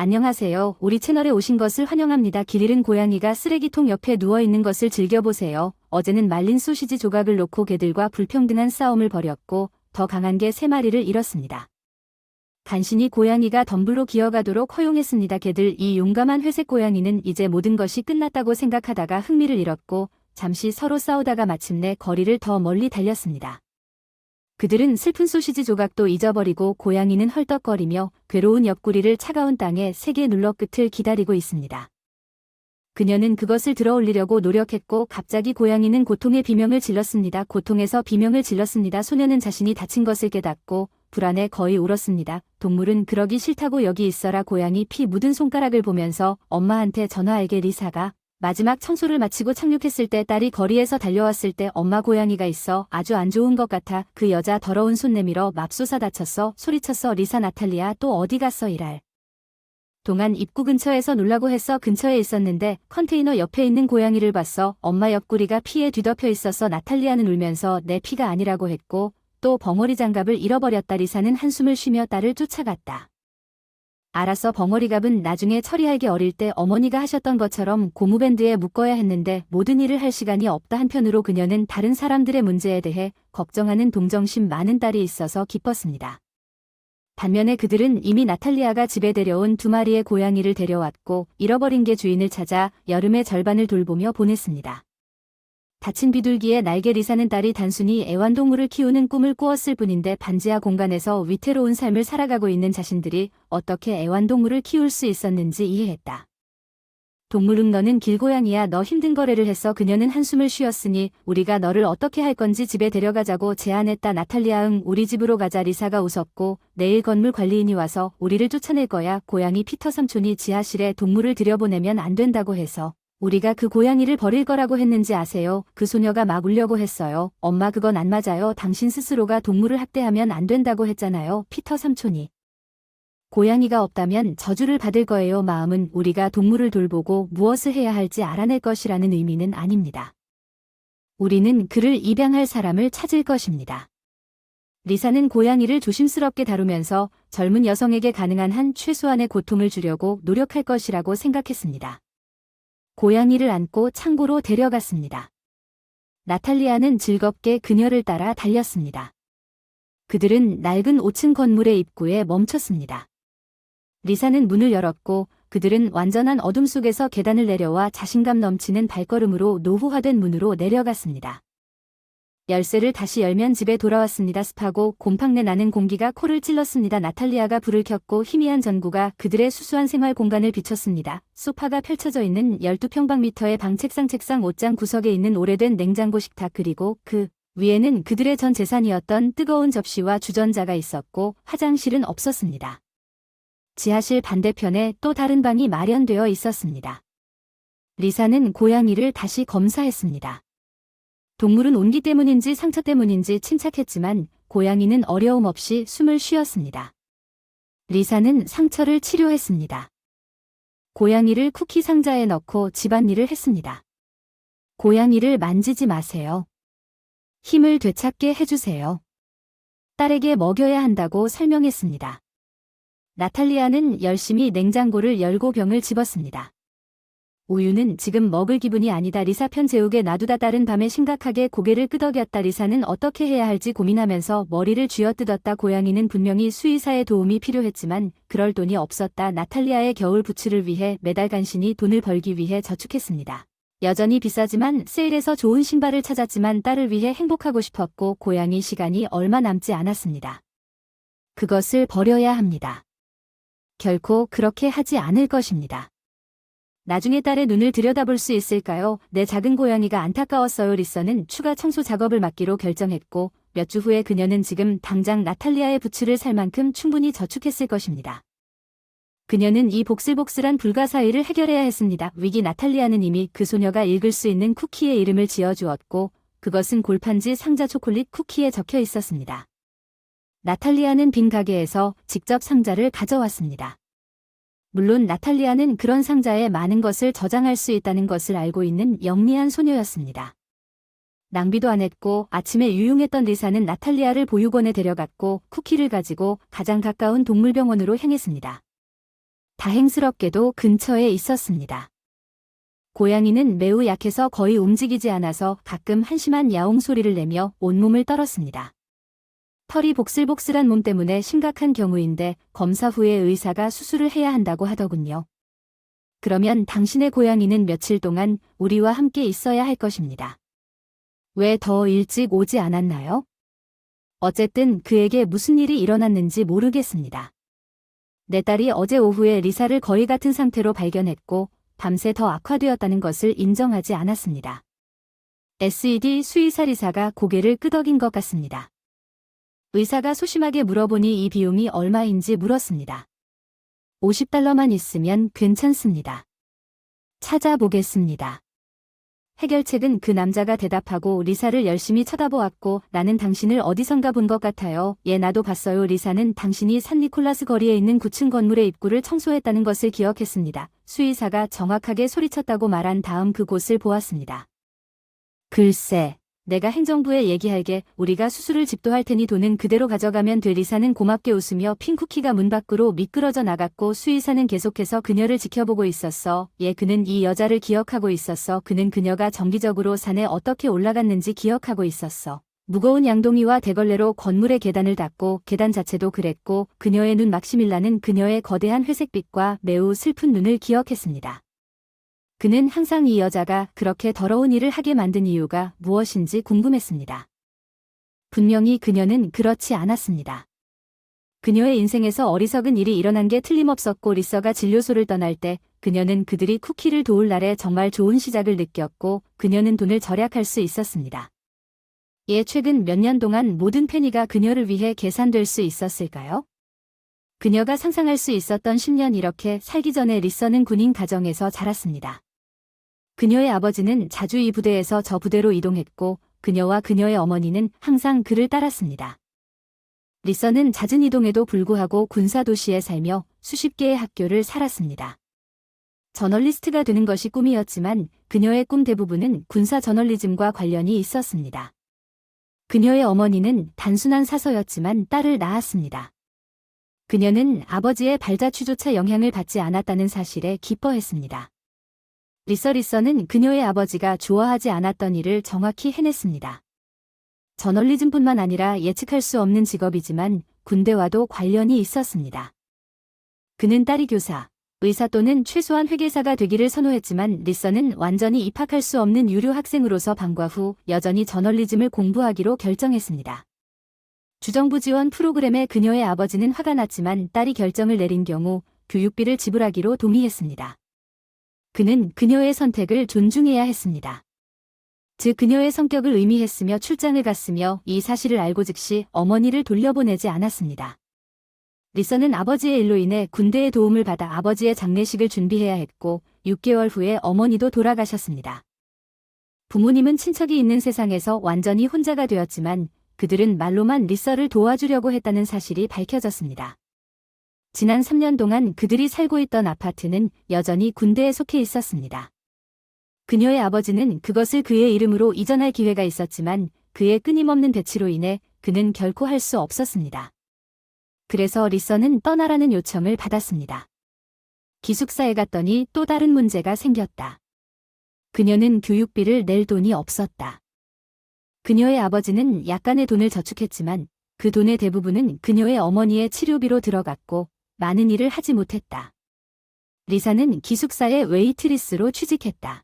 안녕하세요. 우리 채널에 오신 것을 환영합니다. 길 잃은 고양이가 쓰레기통 옆에 누워있는 것을 즐겨보세요. 어제는 말린 소시지 조각을 놓고 개들과 불평등한 싸움을 벌였고 더 강한 개 3마리를 잃었습니다. 간신히 고양이가 덤불로 기어가도록 허용했습니다. 개들 이 용감한 회색 고양이는 이제 모든 것이 끝났다고 생각하다가 흥미를 잃었고 잠시 서로 싸우다가 마침내 거리를 더 멀리 달렸습니다. 그들은 슬픈 소시지 조각도 잊어버리고 고양이는 헐떡거리며 괴로운 옆구리를 차가운 땅에 세게 눌러 끝을 기다리고 있습니다. 그녀는 그것을 들어올리려고 노력했고 갑자기 고양이는 고통의 비명을 질렀습니다. 고통에서 비명을 질렀습니다. 소녀는 자신이 다친 것을 깨닫고 불안에 거의 울었습니다. 동물은 그러기 싫다고 여기 있어라. 고양이 피 묻은 손가락을 보면서 엄마한테 전화에게 리사가 마지막 청소를 마치고 착륙했을 때 딸이 거리에서 달려왔을 때 엄마 고양이가 있어 아주 안 좋은 것 같아. 그 여자 더러운 손 내밀어 맙소사 다쳤어. 소리쳤어. 리사 나탈리아 또 어디 갔어 일할 동안 입구 근처에서 놀라고 했어. 근처에 있었는데 컨테이너 옆에 있는 고양이를 봤어. 엄마 옆구리가 피에 뒤덮여 있어서 나탈리아는 울면서 내 피가 아니라고 했고 또 벙어리 장갑을 잃어버렸다. 리사는 한숨을 쉬며 딸을 쫓아갔다. 알았어. 벙어리갑은 나중에 처리하기 어릴 때 어머니가 하셨던 것처럼 고무밴드에 묶어야 했는데 모든 일을 할 시간이 없다. 한편으로 그녀는 다른 사람들의 문제에 대해 걱정하는 동정심 많은 딸이 있어서 기뻤습니다. 반면에 그들은 이미 나탈리아가 집에 데려온 2마리의 고양이를 데려왔고 잃어버린 개 주인을 찾아 여름의 절반을 돌보며 보냈습니다. 다친 비둘기의 날개. 리사는 딸이 단순히 애완동물을 키우는 꿈을 꾸었을 뿐인데 반지하 공간에서 위태로운 삶을 살아가고 있는 자신들이 어떻게 애완동물을 키울 수 있었는지 이해했다. 동물은 너는 길고양이야. 너 힘든 거래를 했어. 그녀는 한숨을 쉬었으니 우리가 너를 어떻게 할 건지 집에 데려가자고 제안했다. 나탈리아 응 우리 집으로 가자. 리사가 웃었고 내일 건물 관리인이 와서 우리를 쫓아낼 거야. 고양이 피터 삼촌이 지하실에 동물을 들여보내면 안 된다고 해서 우리가 그 고양이를 버릴 거라고 했는지 아세요? 그 소녀가 막 울려고 했어요. 엄마 그건 안 맞아요. 당신 스스로가 동물을 학대하면 안 된다고 했잖아요. 피터 삼촌이. 고양이가 없다면 저주를 받을 거예요. 마음은 우리가 동물을 돌보고 무엇을 해야 할지 알아낼 것이라는 의미는 아닙니다. 우리는 그를 입양할 사람을 찾을 것입니다. 리사는 고양이를 조심스럽게 다루면서 젊은 여성에게 가능한 한 최소한의 고통을 주려고 노력할 것이라고 생각했습니다. 고양이를 안고 창고로 데려갔습니다. 나탈리아는 즐겁게 그녀를 따라 달렸습니다. 그들은 낡은 5층 건물의 입구에 멈췄습니다. 리사는 문을 열었고 그들은 완전한 어둠 속에서 계단을 내려와 자신감 넘치는 발걸음으로 노후화된 문으로 내려갔습니다. 열쇠를 다시 열면 집에 돌아왔습니다. 습하고 곰팡내 나는 공기가 코를 찔렀습니다. 나탈리아가 불을 켰고 희미한 전구가 그들의 수수한 생활 공간을 비췄습니다. 소파가 펼쳐져 있는 12평방미터의 방 책상 옷장 구석에 있는 오래된 냉장고 식탁 그리고 그 위에는 그들의 전 재산이었던 뜨거운 접시와 주전자가 있었고 화장실은 없었습니다. 지하실 반대편에 또 다른 방이 마련되어 있었습니다. 리사는 고양이를 다시 검사했습니다. 동물은 온기 때문인지 상처 때문인지 침착했지만 고양이는 어려움 없이 숨을 쉬었습니다. 리사는 상처를 치료했습니다. 고양이를 쿠키 상자에 넣고 집안일을 했습니다. 고양이를 만지지 마세요. 힘을 되찾게 해주세요. 딸에게 먹여야 한다고 설명했습니다. 나탈리아는 열심히 냉장고를 열고 병을 집었습니다. 우유는 지금 먹을 기분이 아니다. 리사 편 재우게 놔두다 딸은 밤에 심각하게 고개를 끄덕였다. 리사는 어떻게 해야 할지 고민하면서 머리를 쥐어뜯었다. 고양이는 분명히 수의사의 도움이 필요했지만 그럴 돈이 없었다. 나탈리아의 겨울 부츠를 위해 매달 간신히 돈을 벌기 위해 저축했습니다. 여전히 비싸지만 세일에서 좋은 신발을 찾았지만 딸을 위해 행복하고 싶었고 고양이 시간이 얼마 남지 않았습니다. 그것을 버려야 합니다. 결코 그렇게 하지 않을 것입니다. 나중에 딸의 눈을 들여다볼 수 있을까요? 내 작은 고양이가 안타까웠어요. 리사는 추가 청소 작업을 맡기로 결정했고 몇 주 후에 그녀는 지금 당장 나탈리아의 부츠를 살 만큼 충분히 저축했을 것입니다. 그녀는 이 복슬복슬한 불가사의를 해결해야 했습니다. 위기. 나탈리아는 이미 그 소녀가 읽을 수 있는 쿠키의 이름을 지어주었고 그것은 골판지 상자 초콜릿 쿠키에 적혀 있었습니다. 나탈리아는 빈 가게에서 직접 상자를 가져왔습니다. 물론 나탈리아는 그런 상자에 많은 것을 저장할 수 있다는 것을 알고 있는 영리한 소녀였습니다. 낭비도 안 했고 아침에 유용했던 리사는 나탈리아를 보육원에 데려갔고 쿠키를 가지고 가장 가까운 동물병원으로 향했습니다. 다행스럽게도 근처에 있었습니다. 고양이는 매우 약해서 거의 움직이지 않아서 가끔 한심한 야옹 소리를 내며 온몸을 떨었습니다. 털이 복슬복슬한 몸 때문에 심각한 경우인데 검사 후에 의사가 수술을 해야 한다고 하더군요. 그러면 당신의 고양이는 며칠 동안 우리와 함께 있어야 할 것입니다. 왜 더 일찍 오지 않았나요? 어쨌든 그에게 무슨 일이 일어났는지 모르겠습니다. 내 딸이 어제 오후에 리사를 거의 같은 상태로 발견했고 밤새 더 악화되었다는 것을 인정하지 않았습니다. SED 수의사 리사가 고개를 끄덕인 것 같습니다. 의사가 소심하게 물어보니 이 비용이 얼마인지 물었습니다. $50만 있으면 괜찮습니다. 찾아보겠습니다. 해결책은 그 남자가 대답하고 리사를 열심히 쳐다보았고 나는 당신을 어디선가 본 것 같아요. 예, 나도 봤어요. 리사는 당신이 산니콜라스 거리에 있는 9층 건물의 입구를 청소했다는 것을 기억했습니다. 수의사가 정확하게 소리쳤다고 말한 다음 그곳을 보았습니다. 글쎄, 내가 행정부에 얘기할게. 우리가 수술을 집도할 테니 돈은 그대로 가져가면 돼. 리사는 고맙게 웃으며 핀 쿠키가 문 밖으로 미끄러져 나갔고 수의사는 계속해서 그녀를 지켜보고 있었어. 예, 그는 이 여자를 기억하고 있었어. 그는 그녀가 정기적으로 산에 어떻게 올라갔는지 기억하고 있었어. 무거운 양동이와 대걸레로 건물의 계단을 닦고 계단 자체도 그랬고 그녀의 눈 막시밀라는 그녀의 거대한 회색빛과 매우 슬픈 눈을 기억했습니다. 그는 항상 이 여자가 그렇게 더러운 일을 하게 만든 이유가 무엇인지 궁금했습니다. 분명히 그녀는 그렇지 않았습니다. 그녀의 인생에서 어리석은 일이 일어난 게 틀림없었고 리서가 진료소를 떠날 때 그녀는 그들이 쿠키를 도울 날에 정말 좋은 시작을 느꼈고 그녀는 돈을 절약할 수 있었습니다. 예, 최근 몇 년 동안 모든 페니가 그녀를 위해 계산될 수 있었을까요? 그녀가 상상할 수 있었던 10년 이렇게 살기 전에 리서는 군인 가정에서 자랐습니다. 그녀의 아버지는 자주 이 부대에서 저 부대로 이동했고 그녀와 그녀의 어머니는 항상 그를 따랐습니다. 리서는 잦은 이동에도 불구하고 군사도시에 살며 수십 개의 학교를 살았습니다. 저널리스트가 되는 것이 꿈이었지만 그녀의 꿈 대부분은 군사 저널리즘과 관련이 있었습니다. 그녀의 어머니는 단순한 사서였지만 딸을 낳았습니다. 그녀는 아버지의 발자취조차 영향을 받지 않았다는 사실에 기뻐했습니다. 리서는 그녀의 아버지가 좋아하지 않았던 일을 정확히 해냈습니다. 저널리즘뿐만 아니라 예측할 수 없는 직업이지만 군대와도 관련이 있었습니다. 그는 딸이 교사, 의사 또는 최소한 회계사가 되기를 선호했지만 리서는 완전히 입학할 수 없는 유료 학생으로서 방과 후 여전히 저널리즘을 공부하기로 결정했습니다. 주정부 지원 프로그램에 그녀의 아버지는 화가 났지만 딸이 결정을 내린 경우 교육비를 지불하기로 동의했습니다. 그는 그녀의 선택을 존중해야 했습니다. 즉 그녀의 성격을 의미했으며 출장을 갔으며 이 사실을 알고 즉시 어머니를 돌려보내지 않았습니다. 리서는 아버지의 일로 인해 군대의 도움을 받아 아버지의 장례식을 준비해야 했고 6개월 후에 어머니도 돌아가셨습니다. 부모님은 친척이 있는 세상에서 완전히 혼자가 되었지만 그들은 말로만 리서를 도와주려고 했다는 사실이 밝혀졌습니다. 지난 3년 동안 그들이 살고 있던 아파트는 여전히 군대에 속해 있었습니다. 그녀의 아버지는 그것을 그의 이름으로 이전할 기회가 있었지만 그의 끊임없는 대치로 인해 그는 결코 할 수 없었습니다. 그래서 리서는 떠나라는 요청을 받았습니다. 기숙사에 갔더니 또 다른 문제가 생겼다. 그녀는 교육비를 낼 돈이 없었다. 그녀의 아버지는 약간의 돈을 저축했지만 그 돈의 대부분은 그녀의 어머니의 치료비로 들어갔고 많은 일을 하지 못했다. 리사는 기숙사의 웨이트리스로 취직했다.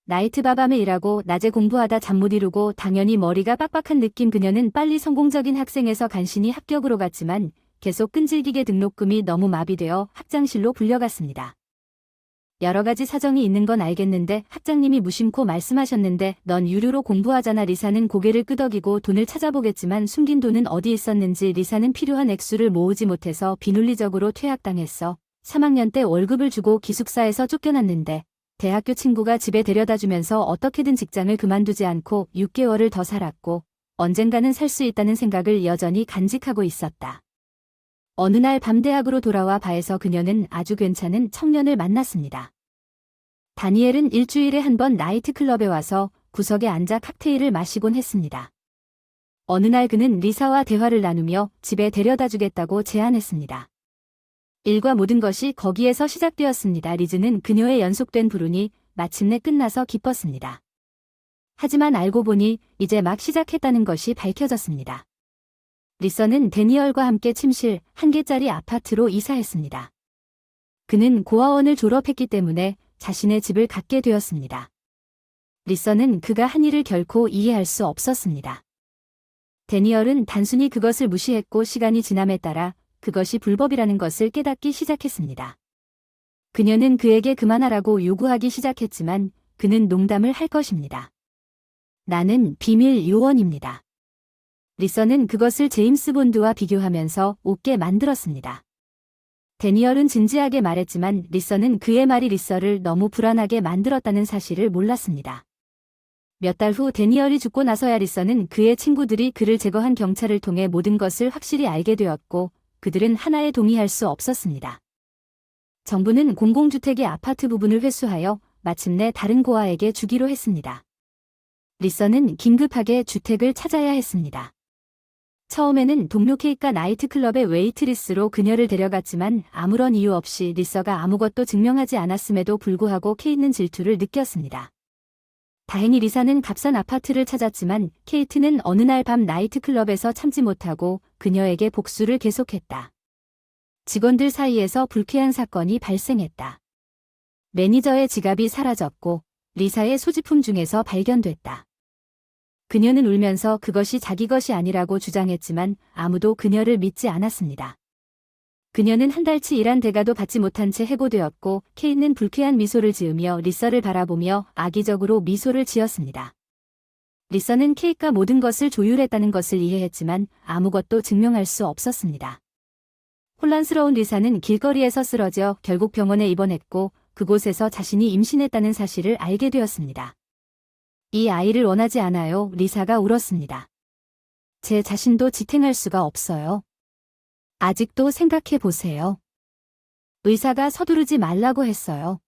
나이트바 밤에 일하고 낮에 공부하다 잠 못 이루고 당연히 머리가 빡빡한 느낌. 그녀는 빨리 성공적인 학생에서 간신히 합격으로 갔지만 계속 끈질기게 등록금이 너무 마비되어 학장실로 불려갔습니다. 여러 가지 사정이 있는 건 알겠는데 학장님이 무심코 말씀하셨는데 넌 유료로 공부하잖아. 리사는 고개를 끄덕이고 돈을 찾아보겠지만 숨긴 돈은 어디 있었는지. 리사는 필요한 액수를 모으지 못해서 비논리적으로 퇴학당했어. 3학년 때 월급을 주고 기숙사에서 쫓겨났는데 대학교 친구가 집에 데려다주면서 어떻게든 직장을 그만두지 않고 6개월을 더 살았고 언젠가는 살 수 있다는 생각을 여전히 간직하고 있었다. 어느 날 밤 대학으로 돌아와 바에서 그녀는 아주 괜찮은 청년을 만났습니다. 다니엘은 일주일에 한 번 나이트클럽에 와서 구석에 앉아 칵테일을 마시곤 했습니다. 어느 날 그는 리사와 대화를 나누며 집에 데려다주겠다고 제안했습니다. 일과 모든 것이 거기에서 시작되었습니다. 리즈는 그녀의 연속된 불운이 마침내 끝나서 기뻤습니다. 하지만 알고 보니 이제 막 시작했다는 것이 밝혀졌습니다. 리서는 데니얼과 함께 침실 1개짜리 아파트로 이사했습니다. 그는 고아원을 졸업했기 때문에 자신의 집을 갖게 되었습니다. 리서는 그가 한 일을 결코 이해할 수 없었습니다. 데니얼은 단순히 그것을 무시했고 시간이 지남에 따라 그것이 불법이라는 것을 깨닫기 시작했습니다. 그녀는 그에게 그만하라고 요구하기 시작했지만 그는 농담을 할 것입니다. 나는 비밀 요원입니다. 리서는 그것을 제임스 본드와 비교하면서 웃게 만들었습니다. 데니얼은 진지하게 말했지만 리서는 그의 말이 리서를 너무 불안하게 만들었다는 사실을 몰랐습니다. 몇 달 후 데니얼이 죽고 나서야 리서는 그의 친구들이 그를 제거한 경찰을 통해 모든 것을 확실히 알게 되었고 그들은 하나에 동의할 수 없었습니다. 정부는 공공주택의 아파트 부분을 회수하여 마침내 다른 고아에게 주기로 했습니다. 리서는 긴급하게 주택을 찾아야 했습니다. 처음에는 동료 케이카 나이트클럽의 웨이트리스로 그녀를 데려갔지만 아무런 이유 없이 리서가 아무것도 증명하지 않았음에도 불구하고 케이트는 질투를 느꼈습니다. 다행히 리사는 값싼 아파트를 찾았지만 케이트는 어느 날 밤 나이트클럽에서 참지 못하고 그녀에게 복수를 계속했다. 직원들 사이에서 불쾌한 사건이 발생했다. 매니저의 지갑이 사라졌고 리사의 소지품 중에서 발견됐다. 그녀는 울면서 그것이 자기 것이 아니라고 주장했지만 아무도 그녀를 믿지 않았습니다. 그녀는 한 달치 일한 대가도 받지 못한 채 해고되었고 케이는 불쾌한 미소를 지으며 리서를 바라보며 악의적으로 미소를 지었습니다. 리서는 케이가 모든 것을 조율했다는 것을 이해했지만 아무것도 증명할 수 없었습니다. 혼란스러운 리사는 길거리에서 쓰러져 결국 병원에 입원했고 그곳에서 자신이 임신했다는 사실을 알게 되었습니다. 이 아이를 원하지 않아요. 리사가 울었습니다. 제 자신도 지탱할 수가 없어요. 아직도 생각해 보세요. 의사가 서두르지 말라고 했어요.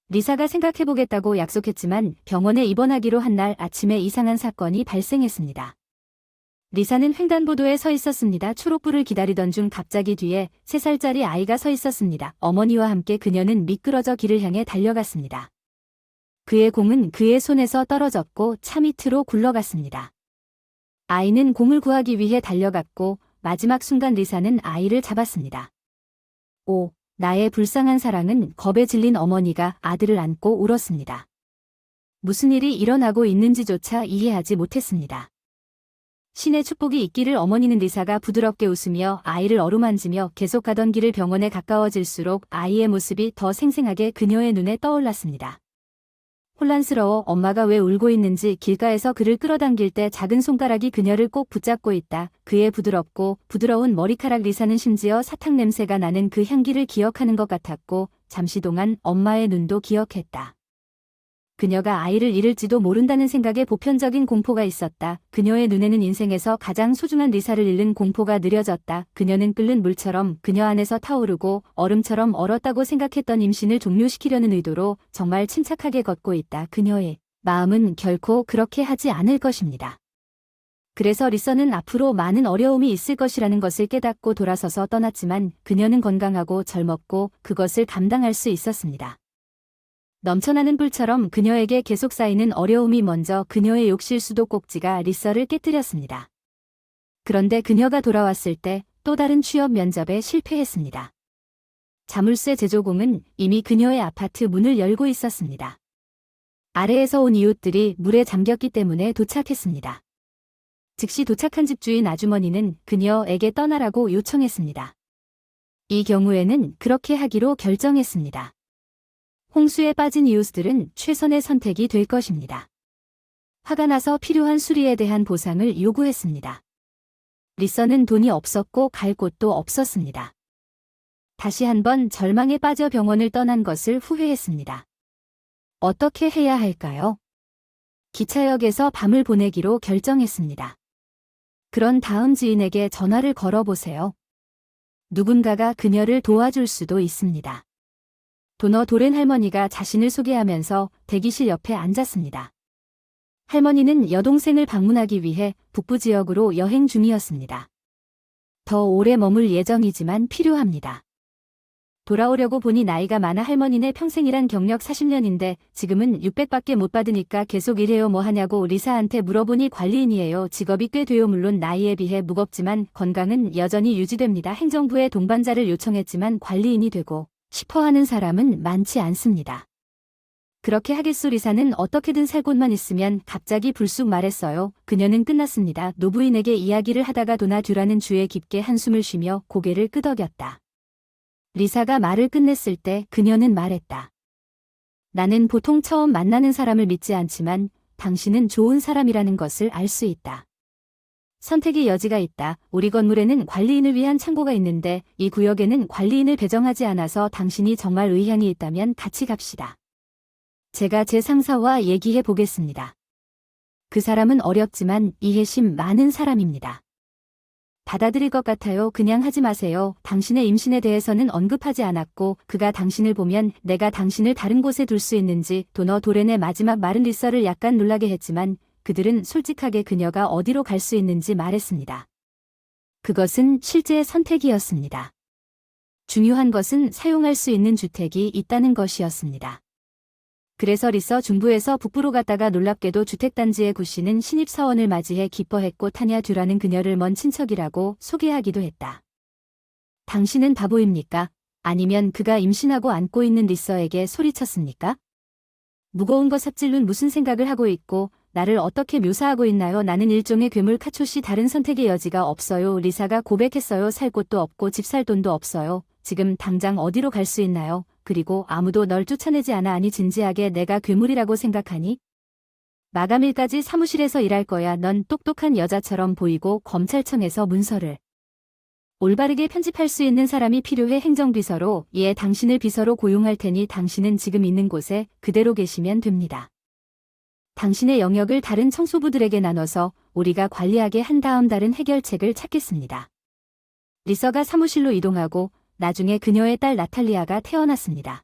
리사가 생각해 보겠다고 약속했지만 병원에 입원하기로 한 날 아침에 이상한 사건이 발생했습니다. 리사는 횡단보도에 서 있었습니다. 초록불을 기다리던 중 갑자기 뒤에 3살짜리 아이가 서 있었습니다. 어머니와 함께 그녀는 미끄러져 길을 향해 달려갔습니다. 그의 공은 그의 손에서 떨어졌고 차 밑으로 굴러갔습니다. 아이는 공을 구하기 위해 달려갔고 마지막 순간 리사는 아이를 잡았습니다. 오, 나의 불쌍한 사랑은 겁에 질린 어머니가 아들을 안고 울었습니다. 무슨 일이 일어나고 있는지조차 이해하지 못했습니다. 신의 축복이 있기를. 어머니는 리사가 부드럽게 웃으며 아이를 어루만지며 계속 가던 길을 병원에 가까워질수록 아이의 모습이 더 생생하게 그녀의 눈에 떠올랐습니다. 혼란스러워 엄마가 왜 울고 있는지 길가에서 그를 끌어당길 때 작은 손가락이 그녀를 꼭 붙잡고 있다. 그의 부드럽고 부드러운 머리카락. 리사는 심지어 사탕 냄새가 나는 그 향기를 기억하는 것 같았고 잠시 동안 엄마의 눈도 기억했다. 그녀가 아이를 잃을지도 모른다는 생각에 보편적인 공포가 있었다. 그녀의 눈에는 인생에서 가장 소중한 리사를 잃는 공포가 느려졌다. 그녀는 끓는 물처럼 그녀 안에서 타오르고 얼음처럼 얼었다고 생각했던 임신을 종료시키려는 의도로 정말 침착하게 걷고 있다. 그녀의 마음은 결코 그렇게 하지 않을 것입니다. 그래서 리서는 앞으로 많은 어려움이 있을 것이라는 것을 깨닫고 돌아서서 떠났지만 그녀는 건강하고 젊었고 그것을 감당할 수 있었습니다. 넘쳐나는 불처럼 그녀에게 계속 쌓이는 어려움이 먼저 그녀의 욕실 수도 꼭지가 리서를 깨뜨렸습니다. 그런데 그녀가 돌아왔을 때 또 다른 취업 면접에 실패했습니다. 자물쇠 제조공은 이미 그녀의 아파트 문을 열고 있었습니다. 아래에서 온 이웃들이 물에 잠겼기 때문에 도착했습니다. 즉시 도착한 집주인 아주머니는 그녀에게 떠나라고 요청했습니다. 이 경우에는 그렇게 하기로 결정했습니다. 홍수에 빠진 이웃들은 최선의 선택이 될 것입니다. 화가 나서 필요한 수리에 대한 보상을 요구했습니다. 리서는 돈이 없었고 갈 곳도 없었습니다. 다시 한번 절망에 빠져 병원을 떠난 것을 후회했습니다. 어떻게 해야 할까요? 기차역에서 밤을 보내기로 결정했습니다. 그런 다음 지인에게 전화를 걸어보세요. 누군가가 그녀를 도와줄 수도 있습니다. 도너 도렌 할머니가 자신을 소개하면서 대기실 옆에 앉았습니다. 할머니는 여동생을 방문하기 위해 북부 지역으로 여행 중이었습니다. 더 오래 머물 예정이지만 필요합니다. 돌아오려고 보니 나이가 많아 할머니네 평생이란 경력 40년인데 지금은 600밖에 못 받으니까 계속 일해요 뭐 하냐고 리사한테 물어보니 관리인이에요. 직업이 꽤 돼요. 물론 나이에 비해 무겁지만 건강은 여전히 유지됩니다. 행정부에 동반자를 요청했지만 관리인이 되고 싶어하는 사람은 많지 않습니다. 그렇게 하겠소. 리사는 어떻게든 살 곳만 있으면 갑자기 불쑥 말했어요. 그녀는 끝났습니다. 노부인에게 이야기를 하다가 도나듀라는 주에 깊게 한숨을 쉬며 고개를 끄덕였다. 리사가 말을 끝냈을 때 그녀는 말했다. 나는 보통 처음 만나는 사람을 믿지 않지만 당신은 좋은 사람이라는 것을 알 수 있다. 선택의 여지가 있다. 우리 건물에는 관리인을 위한 창고가 있는데 이 구역에는 관리인을 배정하지 않아서 당신이 정말 의향이 있다면 같이 갑시다. 제가 제 상사와 얘기해 보겠습니다. 그 사람은 어렵지만 이해심 많은 사람입니다. 받아들일 것 같아요. 그냥 하지 마세요. 당신의 임신에 대해서는 언급하지 않았고 그가 당신을 보면 내가 당신을 다른 곳에 둘 수 있는지 도너도렌의 마지막 말은 리서를 약간 놀라게 했지만 그들은 솔직하게 그녀가 어디로 갈 수 있는지 말했습니다. 그것은 실제의 선택이었습니다. 중요한 것은 사용할 수 있는 주택이 있다는 것이었습니다. 그래서 리서 중부에서 북부로 갔다가 놀랍게도 주택단지의 구씨는 신입사원을 맞이해 기뻐했고 타냐 듀라는 그녀를 먼 친척이라고 소개하기도 했다. 당신은 바보입니까? 아니면 그가 임신하고 안고 있는 리서에게 소리쳤습니까? 무거운 거 삽질눈 무슨 생각을 하고 있고 나를 어떻게 묘사하고 있나요? 나는 일종의 괴물 카초시 다른 선택의 여지가 없어요. 리사가 고백했어요. 살 곳도 없고 집 살 돈도 없어요. 지금 당장 어디로 갈 수 있나요? 그리고 아무도 널 쫓아내지 않아. 아니 진지하게 내가 괴물이라고 생각하니? 마감일까지 사무실에서 일할 거야. 넌 똑똑한 여자처럼 보이고 검찰청에서 문서를 올바르게 편집할 수 있는 사람이 필요해. 행정비서로 당신을 비서로 고용할 테니 당신은 지금 있는 곳에 그대로 계시면 됩니다. 당신의 영역을 다른 청소부들에게 나눠서 우리가 관리하게 한 다음 다른 해결책을 찾겠습니다. 리서가 사무실로 이동하고 나중에 그녀의 딸 나탈리아가 태어났습니다.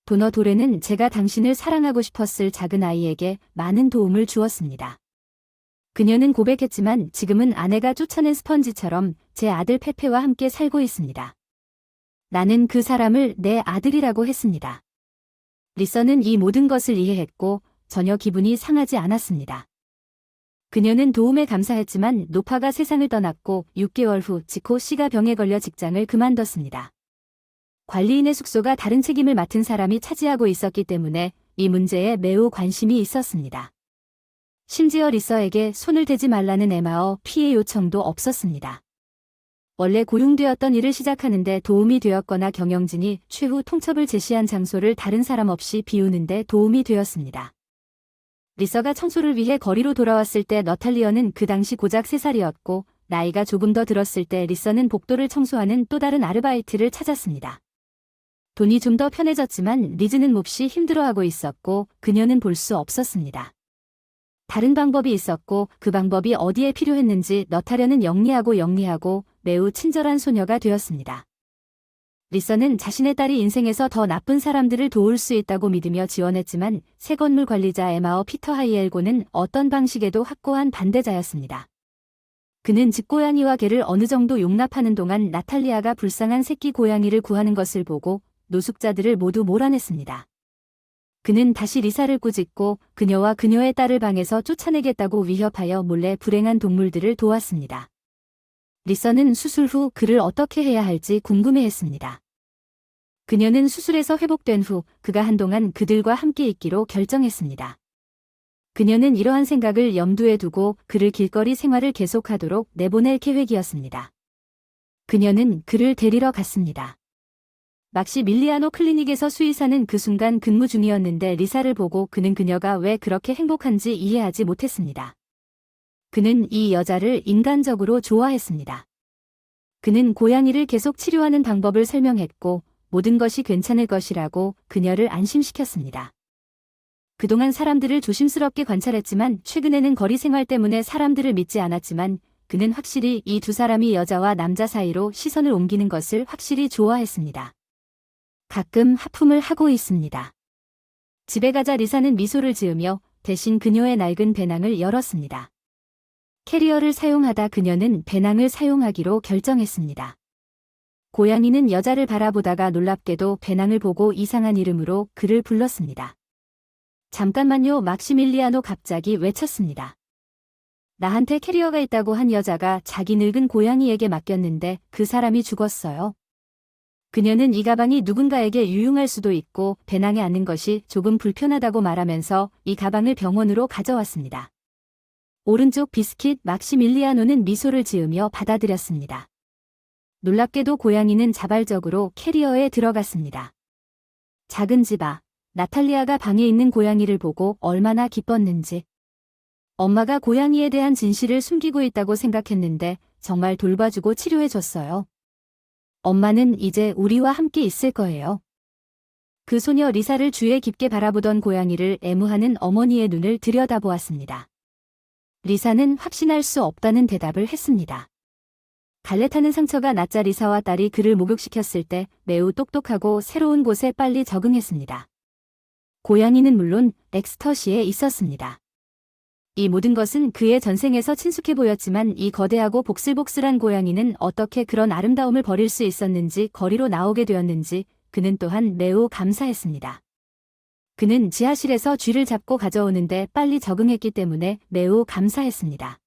도너도렌은 제가 당신을 사랑하고 싶었을 작은 아이에게 많은 도움을 주었습니다. 그녀는 고백했지만 지금은 아내가 쫓아낸 스펀지처럼 제 아들 페페와 함께 살고 있습니다. 나는 그 사람을 내 아들이라고 했습니다. 리서는 이 모든 것을 이해했고 전혀 기분이 상하지 않았습니다. 그녀는 도움에 감사했지만 노파가 세상을 떠났고 6개월 후 지코 씨가 병에 걸려 직장을 그만뒀습니다. 관리인의 숙소가 다른 책임을 맡은 사람이 차지하고 있었기 때문에 이 문제에 매우 관심이 있었습니다. 심지어 리서에게 손을 대지 말라는 애마어 피해 요청도 없었습니다. 원래 고용되었던 일을 시작하는데 도움이 되었거나 경영진이 최후 통첩을 제시한 장소를 다른 사람 없이 비우는데 도움이 되었습니다. 리서가 청소를 위해 거리로 돌아왔을 때 너탈리언은 그 당시 고작 3살이었고 나이가 조금 더 들었을 때 리서는 복도를 청소하는 또 다른 아르바이트를 찾았습니다. 돈이 좀 더 편해졌지만 리즈는 몹시 힘들어하고 있었고 그녀는 볼 수 없었습니다. 다른 방법이 있었고 그 방법이 어디에 필요했는지 너타려는 영리하고 매우 친절한 소녀가 되었습니다. 리서는 자신의 딸이 인생에서 더 나쁜 사람들을 도울 수 있다고 믿으며 지원했지만 새 건물 관리자 에마어 피터 하이엘고는 어떤 방식에도 확고한 반대자였습니다. 그는 집고양이와 개를 어느 정도 용납하는 동안 나탈리아가 불쌍한 새끼 고양이를 구하는 것을 보고 노숙자들을 모두 몰아냈습니다. 그는 다시 리사를 꾸짖고 그녀와 그녀의 딸을 방에서 쫓아내겠다고 위협하여 몰래 불행한 동물들을 도왔습니다. 리서는 수술 후 그를 어떻게 해야 할지 궁금해했습니다. 그녀는 수술에서 회복된 후 그가 한동안 그들과 함께 있기로 결정했습니다. 그녀는 이러한 생각을 염두에 두고 그를 길거리 생활을 계속하도록 내보낼 계획이었습니다. 그녀는 그를 데리러 갔습니다. 막시밀리아노 클리닉에서 수의사는 그 순간 근무 중이었는데 리사를 보고 그는 그녀가 왜 그렇게 행복한지 이해하지 못했습니다. 그는 이 여자를 인간적으로 좋아했습니다. 그는 고양이를 계속 치료하는 방법을 설명했고 모든 것이 괜찮을 것이라고 그녀를 안심시켰습니다. 그동안 사람들을 조심스럽게 관찰했지만 최근에는 거리 생활 때문에 사람들을 믿지 않았지만 그는 확실히 이 두 사람이 여자와 남자 사이로 시선을 옮기는 것을 확실히 좋아했습니다. 가끔 하품을 하고 있습니다. 집에 가자 리사는 미소를 지으며 대신 그녀의 낡은 배낭을 열었습니다. 캐리어를 사용하다 그녀는 배낭을 사용하기로 결정했습니다. 고양이는 여자를 바라보다가 놀랍게도 배낭을 보고 이상한 이름으로 그를 불렀습니다. 잠깐만요. 막시밀리아노 갑자기 외쳤습니다. 나한테 캐리어가 있다고 한 여자가 자기 늙은 고양이에게 맡겼는데 그 사람이 죽었어요. 그녀는 이 가방이 누군가에게 유용할 수도 있고 배낭에 안는 것이 조금 불편하다고 말하면서 이 가방을 병원으로 가져왔습니다. 오른쪽 비스킷 막시밀리아노는 미소를 지으며 받아들였습니다. 놀랍게도 고양이는 자발적으로 캐리어에 들어갔습니다. 작은 집아, 나탈리아가 방에 있는 고양이를 보고 얼마나 기뻤는지. 엄마가 고양이에 대한 진실을 숨기고 있다고 생각했는데 정말 돌봐주고 치료해줬어요. 엄마는 이제 우리와 함께 있을 거예요. 그 소녀 리사를 주의 깊게 바라보던 고양이를 애무하는 어머니의 눈을 들여다보았습니다. 리사는 확신할 수 없다는 대답을 했습니다. 갈레타는 상처가 낫자 리사와 딸이 그를 목욕시켰을 때 매우 똑똑하고 새로운 곳에 빨리 적응했습니다. 고양이는 물론 엑스터시에 있었습니다. 이 모든 것은 그의 전생에서 친숙해 보였지만 이 거대하고 복슬복슬한 고양이는 어떻게 그런 아름다움을 버릴 수 있었는지 거리로 나오게 되었는지 그는 또한 매우 감사했습니다. 그는 지하실에서 쥐를 잡고 가져오는데 빨리 적응했기 때문에 매우 감사했습니다.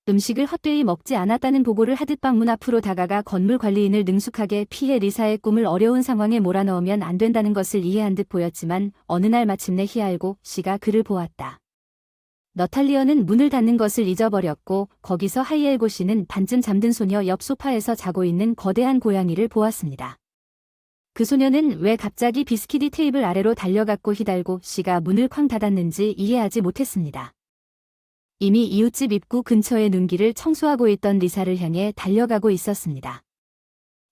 음식을 헛되이 먹지 않았다는 보고를 하듯 방문 앞으로 다가가 건물 관리인을 능숙하게 피해 리사의 꿈을 어려운 상황에 몰아넣으면 안 된다는 것을 이해한 듯 보였지만 어느 날 마침내 히알고 씨가 그를 보았다. 너탈리어는 문을 닫는 것을 잊어버렸고 거기서 하이엘고 씨는 반쯤 잠든 소녀 옆 소파에서 자고 있는 거대한 고양이를 보았습니다. 그 소녀는 왜 갑자기 비스키디 테이블 아래로 달려갔고 히달고 씨가 문을 쾅 닫았는지 이해하지 못했습니다. 이미 이웃집 입구 근처의 눈길을 청소하고 있던 리사를 향해 달려가고 있었습니다.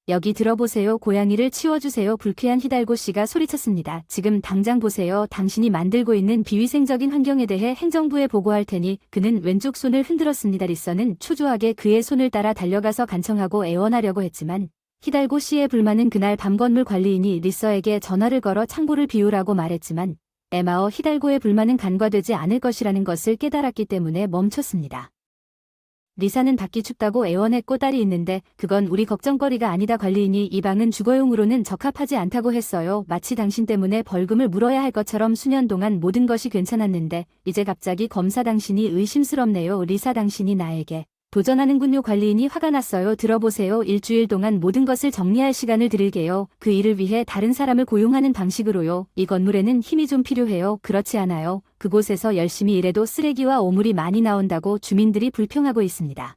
여기 들어보세요. 고양이를 치워주세요. 불쾌한 히달고 씨가 소리쳤습니다. 지금 당장 보세요. 당신이 만들고 있는 비위생적인 환경에 대해 행정부에 보고할 테니. 그는 왼쪽 손을 흔들었습니다. 리서는 초조하게 그의 손을 따라 달려가서 간청하고 애원하려고 했지만 히달고 씨의 불만은 그날 밤 건물 관리인이 리서에게 전화를 걸어 창고를 비우라고 말했지만 에마어 히달고의 불만은 간과되지 않을 것이라는 것을 깨달았기 때문에 멈췄습니다. 리사는 밖이 춥다고 애원했고 딸이 있는데 그건 우리 걱정거리가 아니다. 관리인이 이 방은 주거용으로는 적합하지 않다고 했어요. 마치 당신 때문에 벌금을 물어야 할 것처럼 수년 동안 모든 것이 괜찮았는데 이제 갑자기 검사 당신이 의심스럽네요. 리사 당신이 나에게 도전하는군요. 관리인이 화가 났어요. 들어보세요. 일주일 동안 모든 것을 정리할 시간을 드릴게요. 그 일을 위해 다른 사람을 고용하는 방식으로요. 이 건물에는 힘이 좀 필요해요. 그렇지 않아요? 그곳에서 열심히 일해도 쓰레기와 오물이 많이 나온다고 주민들이 불평하고 있습니다.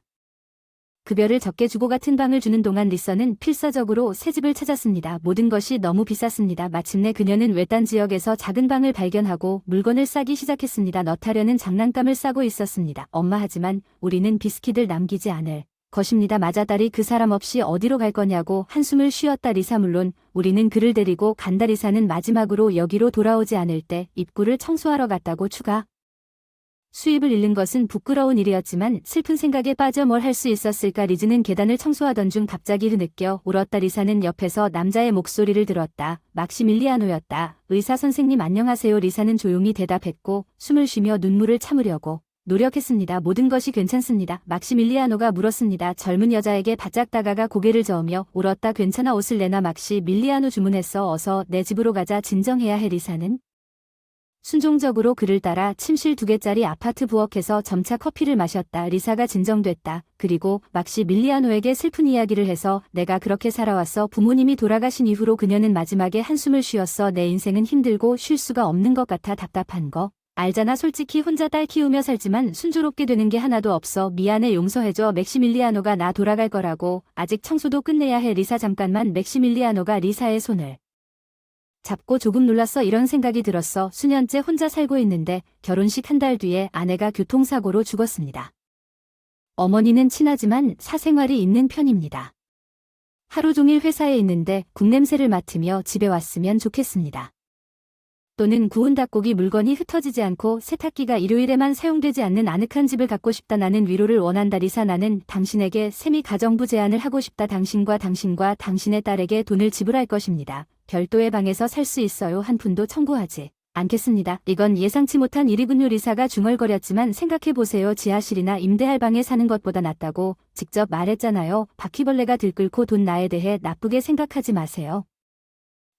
급여를 적게 주고 같은 방을 주는 동안 리서는 필사적으로 새 집을 찾았습니다. 모든 것이 너무 비쌌습니다. 마침내 그녀는 외딴 지역에서 작은 방을 발견하고 물건을 싸기 시작했습니다. 너타려는 장난감을 싸고 있었습니다. 엄마 하지만 우리는 비스킷을 남기지 않을 것입니다. 맞아. 딸이 그 사람 없이 어디로 갈 거냐고 한숨을 쉬었다. 리사 물론 우리는 그를 데리고 간다. 리사는 마지막으로 여기로 돌아오지 않을 때 입구를 청소하러 갔다고 추가. 수입을 잃는 것은 부끄러운 일이었지만 슬픈 생각에 빠져 뭘 할 수 있었을까. 리즈는 계단을 청소하던 중 갑자기 흐느껴 울었다. 리사는 옆에서 남자의 목소리를 들었다. 막시밀리아노였다. 의사 선생님 안녕하세요. 리사는 조용히 대답했고 숨을 쉬며 눈물을 참으려고 노력했습니다. 모든 것이 괜찮습니다. 막시밀리아노가 물었습니다. 젊은 여자에게 바짝 다가가 고개를 저으며 울었다. 괜찮아. 옷을 내놔. 막시밀리아노 주문했어. 어서 내 집으로 가자. 진정해야 해. 리사는 순종적으로 그를 따라 침실 2개짜리 아파트 부엌에서 점차 커피를 마셨다. 리사가 진정됐다. 그리고 막시밀리아노에게 슬픈 이야기를 해서 내가 그렇게 살아왔어. 부모님이 돌아가신 이후로 그녀는 마지막에 한숨을 쉬었어. 내 인생은 힘들고 쉴 수가 없는 것 같아. 답답한 거 알잖아. 솔직히 혼자 딸 키우며 살지만 순조롭게 되는 게 하나도 없어. 미안해. 용서해줘. 맥시밀리아노가 나 돌아갈 거라고. 아직 청소도 끝내야 해. 리사 잠깐만. 맥시밀리아노가 리사의 손을 잡고 조금 놀랐어. 이런 생각이 들었어. 수년째 혼자 살고 있는데 결혼식 한 달 뒤에 아내가 교통사고로 죽었습니다. 어머니는 친하지만 사생활이 있는 편입니다. 하루 종일 회사에 있는데 국냄새를 맡으며 집에 왔으면 좋겠습니다. 또는 구운 닭고기 물건이 흩어지지 않고 세탁기가 일요일에만 사용되지 않는 아늑한 집을 갖고 싶다. 나는 위로를 원한다. 리사 나는 당신에게 세미 가정부 제안을 하고 싶다. 당신과 당신의 딸에게 돈을 지불할 것입니다. 별도의 방에서 살 수 있어요. 한 푼도 청구하지 않겠습니다. 이건 예상치 못한 일이군요. 리사가 중얼거렸지만 생각해보세요. 지하실이나 임대할 방에 사는 것보다 낫다고 직접 말했잖아요. 바퀴벌레가 들끓고 돈 나에 대해 나쁘게 생각하지 마세요.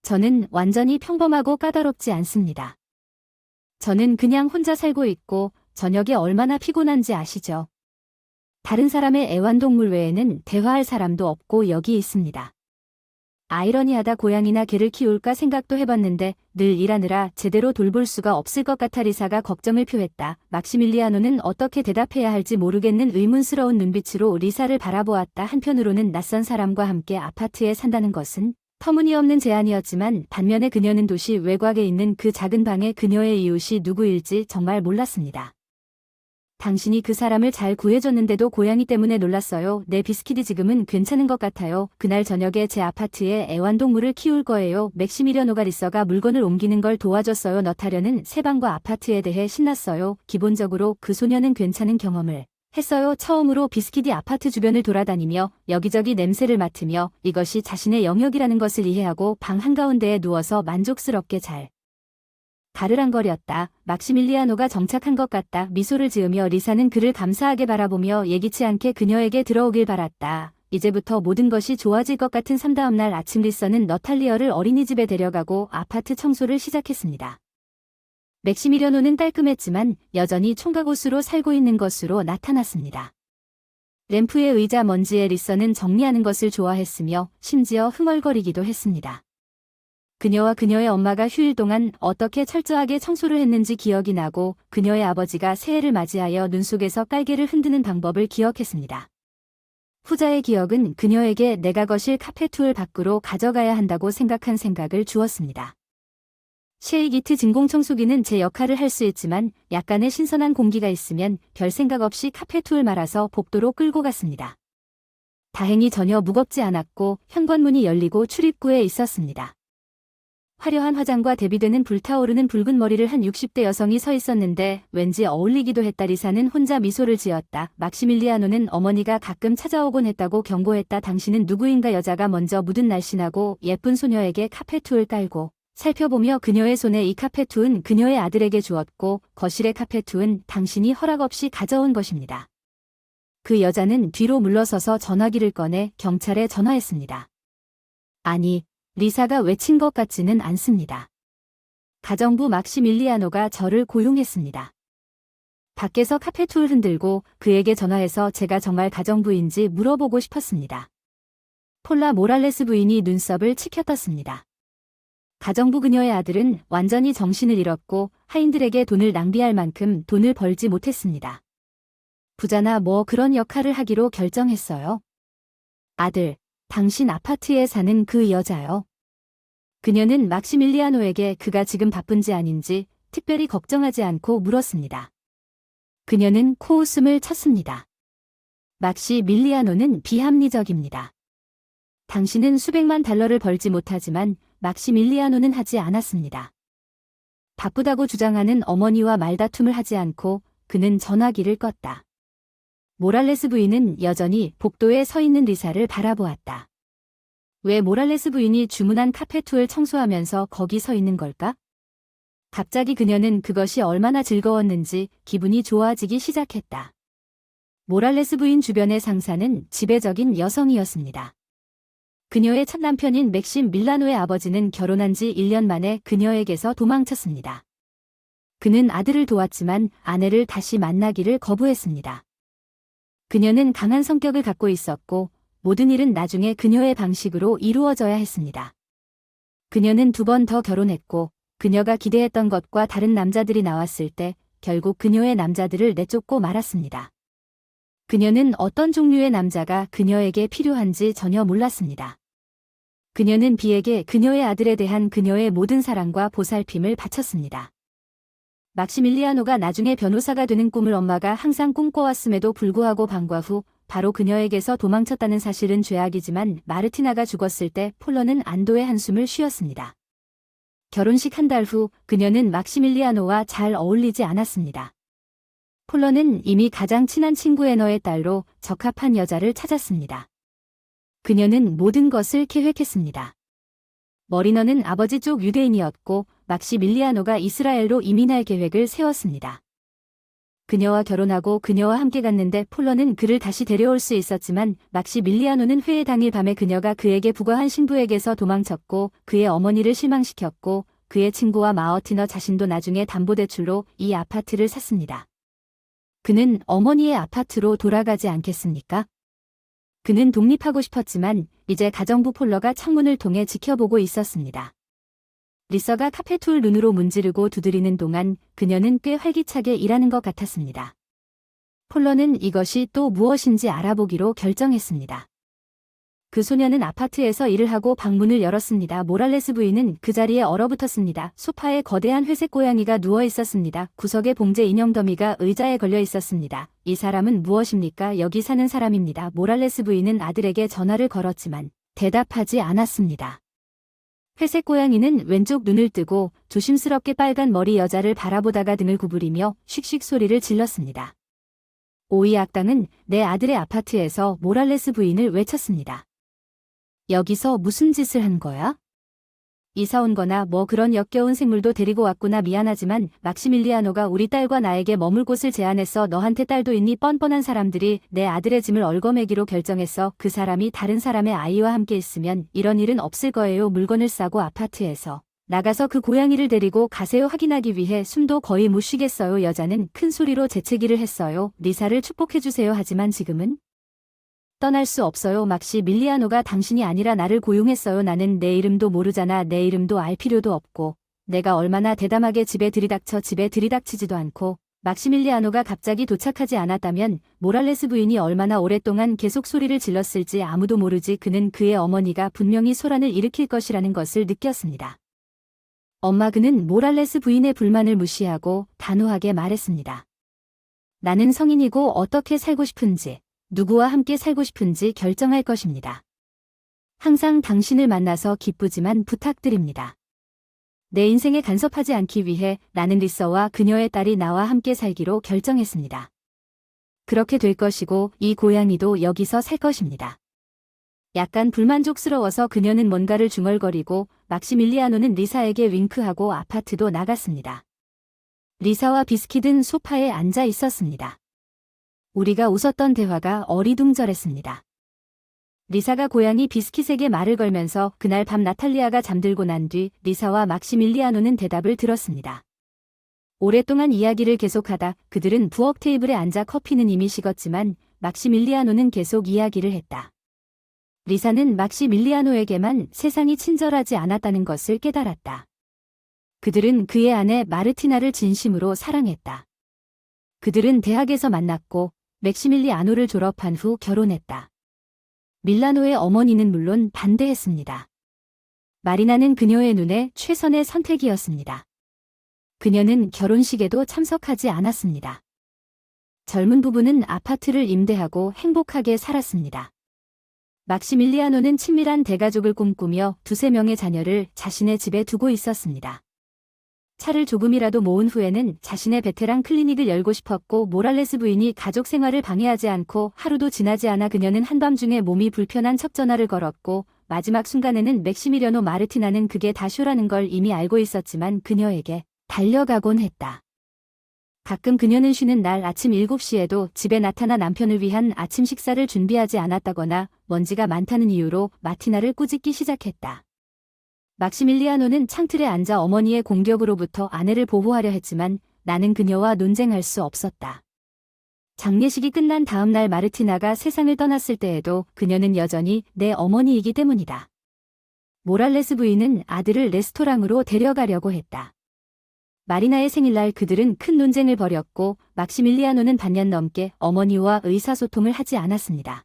저는 완전히 평범하고 까다롭지 않습니다. 저는 그냥 혼자 살고 있고 저녁에 얼마나 피곤한지 아시죠? 다른 사람의 애완동물 외에는 대화할 사람도 없고 여기 있습니다. 아이러니하다. 고양이나 개를 키울까 생각도 해봤는데 늘 일하느라 제대로 돌볼 수가 없을 것 같아. 리사가 걱정을 표했다. 막시밀리아노는 어떻게 대답해야 할지 모르겠는 의문스러운 눈빛으로 리사를 바라보았다. 한편으로는 낯선 사람과 함께 아파트에 산다는 것은 터무니없는 제안이었지만 반면에 그녀는 도시 외곽에 있는 그 작은 방에 그녀의 이웃이 누구일지 정말 몰랐습니다. 당신이 그 사람을 잘 구해줬는데도 고양이 때문에 놀랐어요. 네, 비스키디 지금은 괜찮은 것 같아요. 그날 저녁에 제 아파트에 애완동물을 키울 거예요. 맥시밀리아노가 리서가 물건을 옮기는 걸 도와줬어요. 너타려는 새 방과 아파트에 대해 신났어요. 기본적으로 그 소녀는 괜찮은 경험을 했어요. 처음으로 비스키디 아파트 주변을 돌아다니며 여기저기 냄새를 맡으며 이것이 자신의 영역이라는 것을 이해하고 방 한가운데에 누워서 만족스럽게 잘 가르랑거렸다. 막시밀리아노가 정착한 것 같다. 미소를 지으며 리사는 그를 감사하게 바라보며 예기치 않게 그녀에게 들어오길 바랐다. 이제부터 모든 것이 좋아질 것 같은 다음 날 아침 리서는 너탈리어를 어린이집에 데려가고 아파트 청소를 시작했습니다. 맥시밀리아노는 깔끔했지만 여전히 총각옷으로 살고 있는 것으로 나타났습니다. 램프의 의자 먼지에 리서는 정리하는 것을 좋아했으며 심지어 흥얼거리기도 했습니다. 그녀와 그녀의 엄마가 휴일 동안 어떻게 철저하게 청소를 했는지 기억이 나고 그녀의 아버지가 새해를 맞이하여 눈 속에서 깔개를 흔드는 방법을 기억했습니다. 후자의 기억은 그녀에게 내가 거실 카페툴 밖으로 가져가야 한다고 생각한 생각을 주었습니다. 쉐이기트 진공청소기는 제 역할을 할 수 있지만 약간의 신선한 공기가 있으면 별 생각 없이 카페툴 말아서 복도로 끌고 갔습니다. 다행히 전혀 무겁지 않았고 현관문이 열리고 출입구에 있었습니다. 화려한 화장과 대비되는 불타오르는 붉은 머리를 한 60대 여성이 서 있었는데 왠지 어울리기도 했다. 리사는 혼자 미소를 지었다. 막시밀리아노는 어머니가 가끔 찾아오곤 했다고 경고했다. 당신은 누구인가. 여자가 먼저 묻은 날씬하고 예쁜 소녀에게 카페툴을 깔고 살펴보며 그녀의 손에 이 카페툴은 그녀의 아들에게 주었고 거실의 카페툴은 당신이 허락 없이 가져온 것입니다. 그 여자는 뒤로 물러서서 전화기를 꺼내 경찰에 전화했습니다. 아니, 리사가 외친 것 같지는 않습니다. 가정부 막시밀리아노가 저를 고용했습니다. 밖에서 카페툴 흔들고 그에게 전화해서 제가 정말 가정부인지 물어보고 싶었습니다. 폴라 모랄레스 부인이 눈썹을 치켜떴습니다. 가정부 그녀의 아들은 완전히 정신을 잃었고 하인들에게 돈을 낭비할 만큼 돈을 벌지 못했습니다. 부자나 뭐 그런 역할을 하기로 결정했어요. 아들, 당신 아파트에 사는 그 여자요. 그녀는 막시밀리아노에게 그가 지금 바쁜지 아닌지 특별히 걱정하지 않고 물었습니다. 그녀는 코웃음을 쳤습니다. 막시밀리아노는 비합리적입니다. 당신은 수백만 달러를 벌지 못하지만 막시밀리아노는 하지 않았습니다. 바쁘다고 주장하는 어머니와 말다툼을 하지 않고 그는 전화기를 껐다. 모랄레스 부인은 여전히 복도에 서 있는 리사를 바라보았다. 왜 모랄레스 부인이 주문한 카페툴을 청소하면서 거기 서 있는 걸까? 갑자기 그녀는 그것이 얼마나 즐거웠는지 기분이 좋아지기 시작했다. 모랄레스 부인 주변의 상사는 지배적인 여성이었습니다. 그녀의 첫 남편인 맥심 밀라노의 아버지는 결혼한 지 1년 만에 그녀에게서 도망쳤습니다. 그는 아들을 도왔지만 아내를 다시 만나기를 거부했습니다. 그녀는 강한 성격을 갖고 있었고 모든 일은 나중에 그녀의 방식으로 이루어져야 했습니다. 그녀는 2번 더 결혼했고 그녀가 기대했던 것과 다른 남자들이 나왔을 때 결국 그녀의 남자들을 내쫓고 말았습니다. 그녀는 어떤 종류의 남자가 그녀에게 필요한지 전혀 몰랐습니다. 그녀는 비에게 그녀의 아들에 대한 그녀의 모든 사랑과 보살핌을 바쳤습니다. 막시밀리아노가 나중에 변호사가 되는 꿈을 엄마가 항상 꿈꿔왔음에도 불구하고 방과 후 바로 그녀에게서 도망쳤다는 사실은 죄악이지만 마르티나가 죽었을 때 폴러는 안도의 한숨을 쉬었습니다. 결혼식 한 달 후 그녀는 막시밀리아노와 잘 어울리지 않았습니다. 폴러는 이미 가장 친한 친구 애너의 딸로 적합한 여자를 찾았습니다. 그녀는 모든 것을 계획했습니다. 머리너는 아버지 쪽 유대인이었고 막시밀리아노가 이스라엘로 이민할 계획을 세웠습니다. 그녀와 결혼하고 그녀와 함께 갔는데 폴러는 그를 다시 데려올 수 있었지만 막시밀리아노는 회의 당일 밤에 그녀가 그에게 부과한 신부에게서 도망쳤고 그의 어머니를 실망시켰고 그의 친구와 마어티너 자신도 나중에 담보대출로 이 아파트를 샀습니다. 그는 어머니의 아파트로 돌아가지 않겠습니까? 그는 독립하고 싶었지만 이제 가정부 폴러가 창문을 통해 지켜보고 있었습니다. 리서가 카페툴 눈으로 문지르고 두드리는 동안 그녀는 꽤 활기차게 일하는 것 같았습니다. 폴러는 이것이 또 무엇인지 알아보기로 결정했습니다. 그 소녀는 아파트에서 일을 하고 방문을 열었습니다. 모랄레스 부인은 그 자리에 얼어붙었습니다. 소파에 거대한 회색 고양이가 누워 있었습니다. 구석에 봉제 인형 더미가 의자에 걸려 있었습니다. 이 사람은 무엇입니까? 여기 사는 사람입니다. 모랄레스 부인은 아들에게 전화를 걸었지만 대답하지 않았습니다. 회색 고양이는 왼쪽 눈을 뜨고 조심스럽게 빨간 머리 여자를 바라보다가 등을 구부리며 씩씩 소리를 질렀습니다. 오이 악당은 내 아들의 아파트에서 모랄레스 부인을 외쳤습니다. 여기서 무슨 짓을 한 거야? 이사 온 거나 뭐 그런 역겨운 생물도 데리고 왔구나. 미안하지만 막시밀리아노가 우리 딸과 나에게 머물 곳을 제안했어. 너한테 딸도 있니? 뻔뻔한 사람들이 내 아들의 짐을 얽어매기로 결정했어. 그 사람이 다른 사람의 아이와 함께 있으면 이런 일은 없을 거예요. 물건을 싸고 아파트에서 나가서 그 고양이를 데리고 가세요. 확인하기 위해 숨도 거의 못 쉬겠어요. 여자는 큰 소리로 재채기를 했어요. 리사를 축복해주세요. 하지만 지금은 떠날 수 없어요. 막시밀리아노가 당신이 아니라 나를 고용했어요. 나는 내 이름도 모르잖아. 내 이름도 알 필요도 없고 내가 얼마나 대담하게 집에 들이닥치지도 않고. 막시밀리아노가 갑자기 도착하지 않았다면 모랄레스 부인이 얼마나 오랫동안 계속 소리를 질렀을지 아무도 모르지. 그는 그의 어머니가 분명히 소란을 일으킬 것이라는 것을 느꼈습니다. 엄마, 그는 모랄레스 부인의 불만을 무시하고 단호하게 말했습니다. 나는 성인이고 어떻게 살고 싶은지 누구와 함께 살고 싶은지 결정할 것입니다. 항상 당신을 만나서 기쁘지만 부탁드립니다. 내 인생에 간섭하지 않기 위해 나는 리서와 그녀의 딸이 나와 함께 살기로 결정했습니다. 그렇게 될 것이고 이 고양이도 여기서 살 것입니다. 약간 불만족스러워서 그녀는 뭔가를 중얼거리고 막시밀리아노는 리사에게 윙크하고 아파트도 나갔습니다. 리사와 비스킷은 소파에 앉아 있었습니다. 우리가 웃었던 대화가 어리둥절했습니다. 리사가 고양이 비스킷에게 말을 걸면서 그날 밤 나탈리아가 잠들고 난 뒤 리사와 막시밀리아노는 대답을 들었습니다. 오랫동안 이야기를 계속하다 그들은 부엌 테이블에 앉아 커피는 이미 식었지만 막시밀리아노는 계속 이야기를 했다. 리사는 막시밀리아노에게만 세상이 친절하지 않았다는 것을 깨달았다. 그들은 그의 아내 마르티나를 진심으로 사랑했다. 그들은 대학에서 만났고 맥시밀리아노를 졸업한 후 결혼했다. 밀라노의 어머니는 물론 반대했습니다. 마리나는 그녀의 눈에 최선의 선택이었습니다. 그녀는 결혼식에도 참석하지 않았습니다. 젊은 부부는 아파트를 임대하고 행복하게 살았습니다. 막시밀리아노는 친밀한 대가족을 꿈꾸며 2~3명의 자녀를 자신의 집에 두고 있었습니다. 차를 조금이라도 모은 후에는 자신의 베테랑 클리닉을 열고 싶었고 모랄레스 부인이 가족 생활을 방해하지 않고 하루도 지나지 않아 그녀는 한밤중에 몸이 불편한 척 전화를 걸었고 마지막 순간에는 맥시밀리아노 마르티나는 그게 다 쇼라는 걸 이미 알고 있었지만 그녀에게 달려가곤 했다. 가끔 그녀는 쉬는 날 아침 7시에도 집에 나타나 남편을 위한 아침 식사를 준비하지 않았다거나 먼지가 많다는 이유로 마티나를 꾸짖기 시작했다. 막시밀리아노는 창틀에 앉아 어머니의 공격으로부터 아내를 보호하려 했지만 나는 그녀와 논쟁할 수 없었다. 장례식이 끝난 다음 날 마르티나가 세상을 떠났을 때에도 그녀는 여전히 내 어머니이기 때문이다. 모랄레스 부인은 아들을 레스토랑으로 데려가려고 했다. 마리나의 생일날 그들은 큰 논쟁을 벌였고 막시밀리아노는 반년 넘게 어머니와 의사소통을 하지 않았습니다.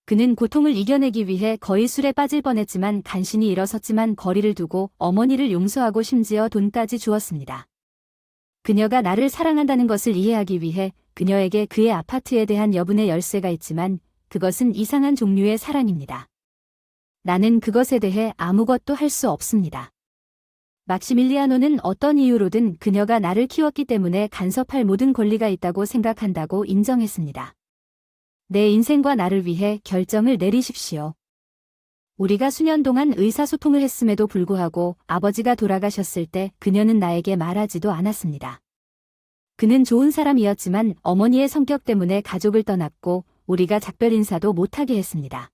그는 고통을 이겨내기 위해 거의 술에 빠질 뻔했지만 간신히 일어섰지만 거리를 두고 어머니를 용서하고 심지어 돈까지 주었습니다. 그녀가 나를 사랑한다는 것을 이해하기 위해 그녀에게 그의 아파트에 대한 여분의 열쇠가 있지만 그것은 이상한 종류의 사랑입니다. 나는 그것에 대해 아무것도 할 수 없습니다. 막시밀리아노는 어떤 이유로든 그녀가 나를 키웠기 때문에 간섭할 모든 권리가 있다고 생각한다고 인정했습니다. 내 인생과 나를 위해 결정을 내리십시오. 우리가 수년 동안 의사소통을 했음에도 불구하고 아버지가 돌아가셨을 때 그녀는 나에게 말하지도 않았습니다. 그는 좋은 사람이었지만 어머니의 성격 때문에 가족을 떠났고 우리가 작별 인사도 못하게 했습니다.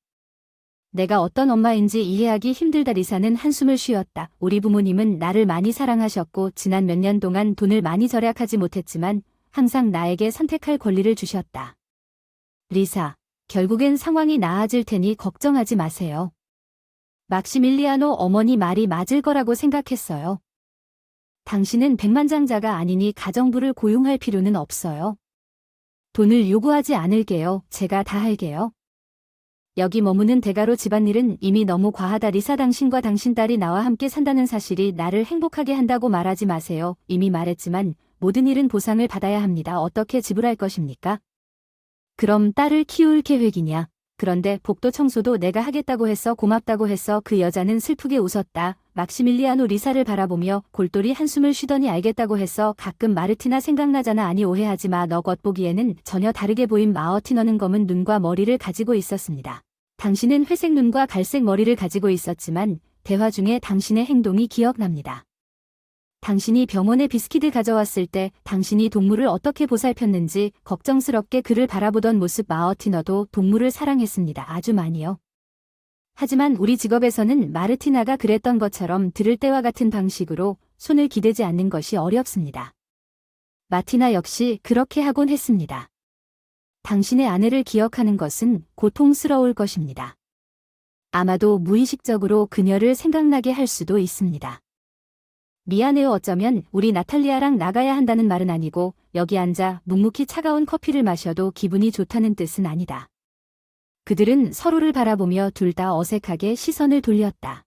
내가 어떤 엄마인지 이해하기 힘들다. 리사는 한숨을 쉬었다. 우리 부모님은 나를 많이 사랑하셨고 지난 몇 년 동안 돈을 많이 절약하지 못했지만 항상 나에게 선택할 권리를 주셨다. 리사, 결국엔 상황이 나아질 테니 걱정하지 마세요. 막시밀리아노 어머니 말이 맞을 거라고 생각했어요. 당신은 백만장자가 아니니 가정부를 고용할 필요는 없어요. 돈을 요구하지 않을게요. 제가 다 할게요. 여기 머무는 대가로 집안일은 이미 너무 과하다. 리사, 당신과 당신 딸이 나와 함께 산다는 사실이 나를 행복하게 한다고 말하지 마세요. 이미 말했지만 모든 일은 보상을 받아야 합니다. 어떻게 지불할 것입니까? 그럼 딸을 키울 계획이냐? 그런데 복도 청소도 내가 하겠다고 해서 고맙다고 해서 그 여자는 슬프게 웃었다. 막시밀리아노 리사를 바라보며 골똘히 한숨을 쉬더니 알겠다고 해서 가끔 마르티나 생각나잖아. 아니, 오해하지 마. 너 겉보기에는 전혀 다르게 보임. 마어티너는 검은 눈과 머리를 가지고 있었습니다. 당신은 회색 눈과 갈색 머리를 가지고 있었지만 대화 중에 당신의 행동이 기억납니다. 당신이 병원에 비스킷을 가져왔을 때 당신이 동물을 어떻게 보살폈는지 걱정스럽게 그를 바라보던 모습. 마어티너도 동물을 사랑했습니다. 아주 많이요. 하지만 우리 직업에서는 마르티나가 그랬던 것처럼 들을 때와 같은 방식으로 손을 기대지 않는 것이 어렵습니다. 마티나 역시 그렇게 하곤 했습니다. 당신의 아내를 기억하는 것은 고통스러울 것입니다. 아마도 무의식적으로 그녀를 생각나게 할 수도 있습니다. 미안해요. 어쩌면 우리 나탈리아랑 나가야 한다는 말은 아니고 여기 앉아 묵묵히 차가운 커피를 마셔도 기분이 좋다는 뜻은 아니다. 그들은 서로를 바라보며 둘 다 어색하게 시선을 돌렸다.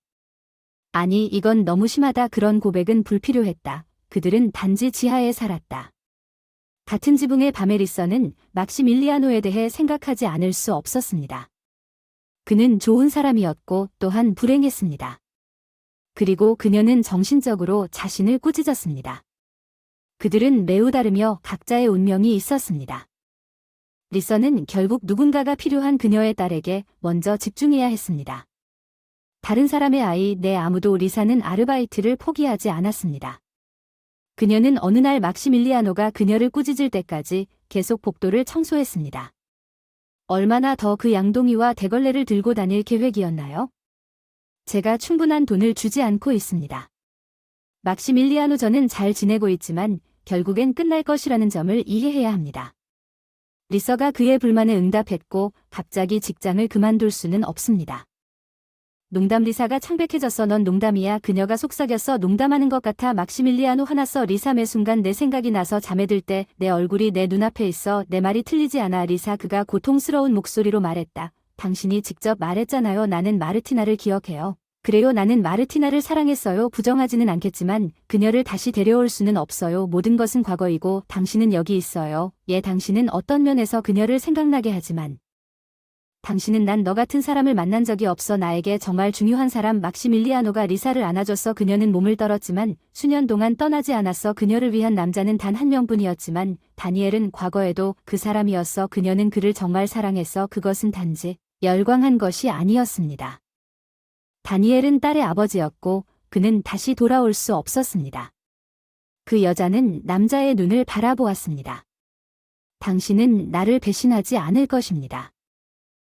아니, 이건 너무 심하다. 그런 고백은 불필요했다. 그들은 단지 지하에 살았다. 같은 지붕의 바메리서는 막시밀리아노에 대해 생각하지 않을 수 없었습니다. 그는 좋은 사람이었고 또한 불행했습니다. 그리고 그녀는 정신적으로 자신을 꾸짖었습니다. 그들은 매우 다르며 각자의 운명이 있었습니다. 리서는 결국 누군가가 필요한 그녀의 딸에게 먼저 집중해야 했습니다. 다른 사람의 아이, 아무도. 리사는 아르바이트를 포기하지 않았습니다. 그녀는 어느 날 막시밀리아노가 그녀를 꾸짖을 때까지 계속 복도를 청소했습니다. 얼마나 더 그 양동이와 대걸레를 들고 다닐 계획이었나요? 제가 충분한 돈을 주지 않고 있습니다. 막시밀리아노, 저는 잘 지내고 있지만 결국엔 끝날 것이라는 점을 이해해야 합니다. 리서가 그의 불만에 응답했고 갑자기 직장을 그만둘 수는 없습니다. 농담. 리사가 창백해졌어. 넌 농담이야. 그녀가 속삭였어. 농담하는 것 같아. 막시밀리아노 화났어. 리사, 매 순간 내 생각이 나서 잠에 들 때 내 얼굴이 내 눈앞에 있어. 내 말이 틀리지 않아. 리사, 그가 고통스러운 목소리로 말했다. 당신이 직접 말했잖아요. 나는 마르티나를 기억해요. 그래요, 나는 마르티나를 사랑했어요. 부정하지는 않겠지만 그녀를 다시 데려올 수는 없어요. 모든 것은 과거이고 당신은 여기 있어요. 당신은 어떤 면에서 그녀를 생각나게 하지만 당신은 난 너 같은 사람을 만난 적이 없어. 나에게 정말 중요한 사람. 막시밀리아노가 리사를 안아줬어. 그녀는 몸을 떨었지만 수년 동안 떠나지 않았어. 그녀를 위한 남자는 단 한 명뿐이었지만 다니엘은 과거에도 그 사람이었어. 그녀는 그를 정말 사랑했어. 그것은 단지 열광한 것이 아니었습니다. 다니엘은 딸의 아버지였고 그는 다시 돌아올 수 없었습니다. 그 여자는 남자의 눈을 바라보았습니다. 당신은 나를 배신하지 않을 것입니다.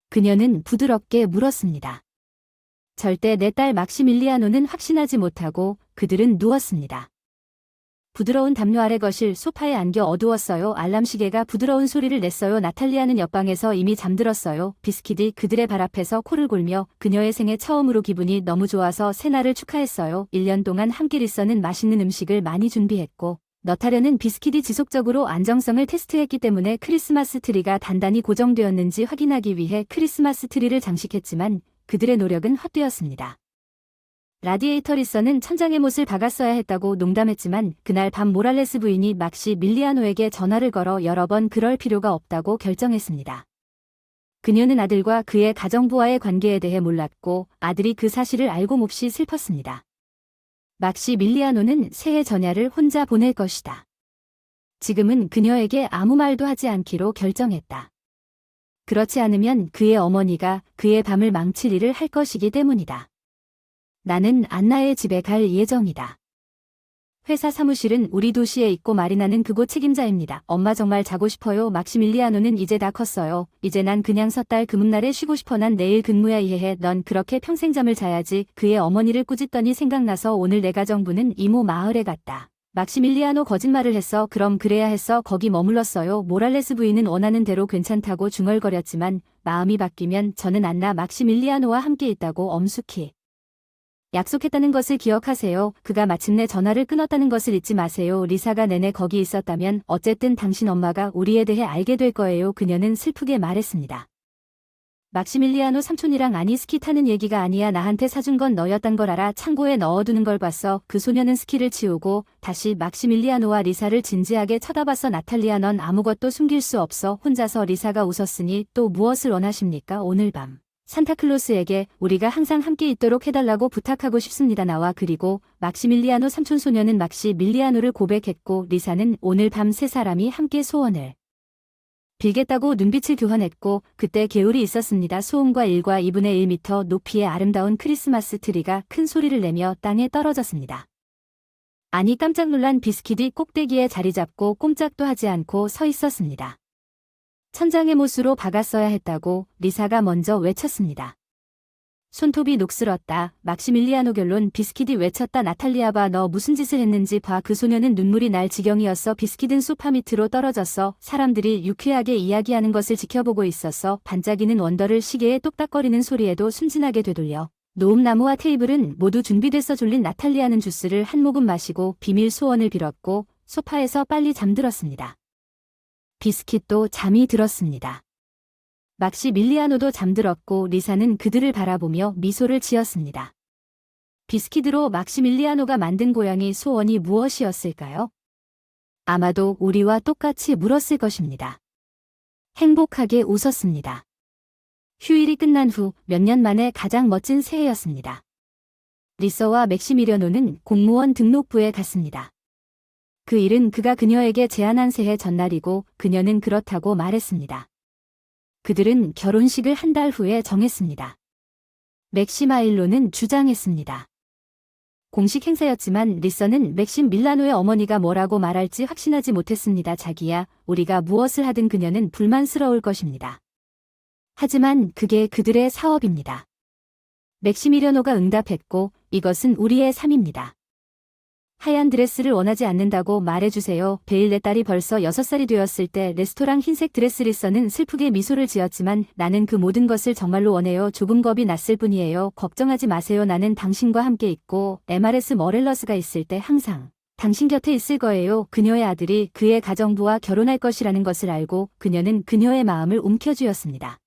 그녀는 부드럽게 물었습니다. 절대. 내 딸 막시밀리아노는 확신하지 못하고 그들은 누웠습니다. 부드러운 담요 아래 거실 소파에 안겨 어두웠어요. 알람 시계가 부드러운 소리를 냈어요. 나탈리아는 옆방에서 이미 잠들었어요. 비스킷이 그들의 발 앞에서 코를 골며 그녀의 생애 처음으로 기분이 너무 좋아서 새날을 축하했어요. 1년 동안 함께. 리서는 맛있는 음식을 많이 준비했고 너타려는 비스킷이 지속적으로 안정성을 테스트했기 때문에 크리스마스 트리가 단단히 고정되었는지 확인하기 위해 크리스마스 트리를 장식했지만 그들의 노력은 헛되었습니다. 라디에이터. 리서는 천장에 못을 박았어야 했다고 농담했지만 그날 밤 모랄레스 부인이 막시밀리아노에게 전화를 걸어 여러 번 그럴 필요가 없다고 결정했습니다. 그녀는 아들과 그의 가정부와의 관계에 대해 몰랐고 아들이 그 사실을 알고 몹시 슬펐습니다. 막시밀리아노는 새해 전야를 혼자 보낼 것이다. 지금은 그녀에게 아무 말도 하지 않기로 결정했다. 그렇지 않으면 그의 어머니가 그의 밤을 망칠 일을 할 것이기 때문이다. 나는 안나의 집에 갈 예정이다. 회사 사무실은 우리 도시에 있고 마리나는 그곳 책임자입니다. 엄마 정말 자고 싶어요. 막시밀리아노는 이제 다 컸어요. 이제 난 그냥 섣달 금음날에 쉬고 싶어. 난 내일 근무야. 이해해. 넌 그렇게 평생 잠을 자야지. 그의 어머니를 꾸짖더니 생각나서 오늘 내 가정부는 이모 마을에 갔다. 막시밀리아노 거짓말을 했어. 그럼 그래야 했어. 거기 머물렀어요. 모랄레스 부인은 원하는 대로 괜찮다고 중얼거렸지만 마음이 바뀌면 저는 안나 막시밀리아노와 함께 있다고 엄숙히 약속했다는 것을 기억하세요. 그가 마침내 전화를 끊었다는 것을 잊지 마세요. 리사가 내내 거기 있었다면 어쨌든 당신 엄마가 우리에 대해 알게 될 거예요. 그녀는 슬프게 말했습니다. 막시밀리아노 삼촌이랑 아니 스키 타는 얘기가 아니야. 나한테 사준 건 너였단 걸 알아. 창고에 넣어두는 걸 봤어. 그 소녀는 스키를 치우고 다시 막시밀리아노와 리사를 진지하게 쳐다봤어. 나탈리아 넌 아무것도 숨길 수 없어. 혼자서 리사가 웃었으니 또 무엇을 원하십니까? 오늘 밤 산타클로스에게 우리가 항상 함께 있도록 해달라고 부탁하고 싶습니다. 나와. 그리고 막시밀리아노 삼촌 소녀는 막시밀리아노를 고백했고 리사는 오늘 밤 세 사람이 함께 소원을 빌겠다고 눈빛을 교환했고 그때 개울이 있었습니다. 소음과 1과 2분의 1m 높이의 아름다운 크리스마스 트리가 큰 소리를 내며 땅에 떨어졌습니다. 아니 깜짝 놀란 비스킷이 꼭대기에 자리 잡고 꼼짝도 하지 않고 서 있었습니다. 천장에 못으로 박았어야 했다고 리사가 먼저 외쳤습니다. 손톱이 녹슬었다. 막시밀리아노 결론. 비스킷이 외쳤다. 나탈리아 봐. 너 무슨 짓을 했는지 봐. 그 소녀는 눈물이 날 지경이었어. 비스킷은 소파 밑으로 떨어졌어. 사람들이 유쾌하게 이야기하는 것을 지켜보고 있었어. 반짝이는 원더를 시계에 똑딱거리는 소리에도 순진하게 되돌려. 노음나무와 테이블은 모두 준비됐어. 졸린 나탈리아는 주스를 한 모금 마시고 비밀 소원을 빌었고 소파에서 빨리 잠들었습니다. 비스킷도 잠이 들었습니다. 막시밀리아노도 잠들었고 리사는 그들을 바라보며 미소를 지었습니다. 비스킷으로 막시밀리아노가 만든 고양이 소원이 무엇이었을까요? 아마도 우리와 똑같이 물었을 것입니다. 행복하게 웃었습니다. 휴일이 끝난 후 몇 년 만에 가장 멋진 새해였습니다. 리서와 맥시밀리아노는 공무원 등록부에 갔습니다. 그 일은 그가 그녀에게 제안한 새해 전날이고 그녀는 그렇다고 말했습니다. 그들은 결혼식을 한 달 후에 정했습니다. 맥시마일로는 주장했습니다. 공식 행사였지만 리서는 맥시밀리아노의 어머니가 뭐라고 말할지 확신하지 못했습니다. 자기야, 우리가 무엇을 하든 그녀는 불만스러울 것입니다. 하지만 그게 그들의 사업입니다. 맥시밀리아노가 응답했고 이것은 우리의 삶입니다. 하얀 드레스를 원하지 않는다고 말해주세요. 베일 내 딸이 벌써 6살이 되었을 때 레스토랑 흰색 드레스. 리서는 슬프게 미소를 지었지만 나는 그 모든 것을 정말로 원해요. 조금 겁이 났을 뿐이에요. 걱정하지 마세요. 나는 당신과 함께 있고 MRS 머렐러스가 있을 때 항상 당신 곁에 있을 거예요. 그녀의 아들이 그의 가정부와 결혼할 것이라는 것을 알고 그녀는 그녀의 마음을 움켜쥐었습니다.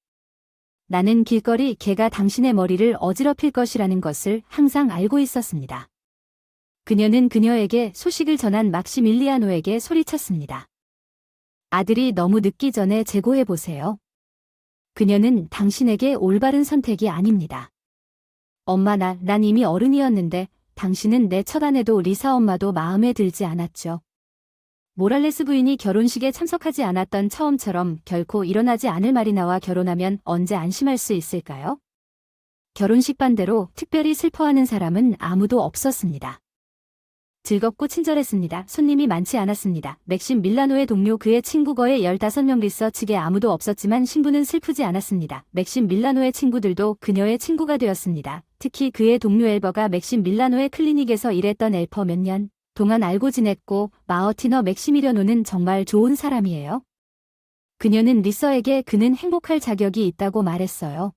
나는 길거리 개가 당신의 머리를 어지럽힐 것이라는 것을 항상 알고 있었습니다. 그녀는 그녀에게 소식을 전한 막시밀리아노에게 소리쳤습니다. 아들이 너무 늦기 전에 재고해보세요. 그녀는 당신에게 올바른 선택이 아닙니다. 엄마 난 이미 어른이었는데 당신은 내 첫 아내도 리사 엄마도 마음에 들지 않았죠. 모랄레스 부인이 결혼식에 참석하지 않았던 처음처럼 결코 일어나지 않을 마리나와 결혼하면 언제 안심할 수 있을까요? 결혼식 반대로 특별히 슬퍼하는 사람은 아무도 없었습니다. 즐겁고 친절했습니다. 손님이 많지 않았습니다. 맥시밀리아노의 동료 그의 친구 거의 15명. 리서 측에 아무도 없었지만 신부는 슬프지 않았습니다. 맥시밀리아노의 친구들도 그녀의 친구가 되었습니다. 특히 그의 동료 엘버가 맥시밀리아노의 클리닉에서 일했던 엘퍼 몇 년 동안 알고 지냈고 마어티너 맥시밀리아노는 정말 좋은 사람이에요. 그녀는 리서에게 그는 행복할 자격이 있다고 말했어요.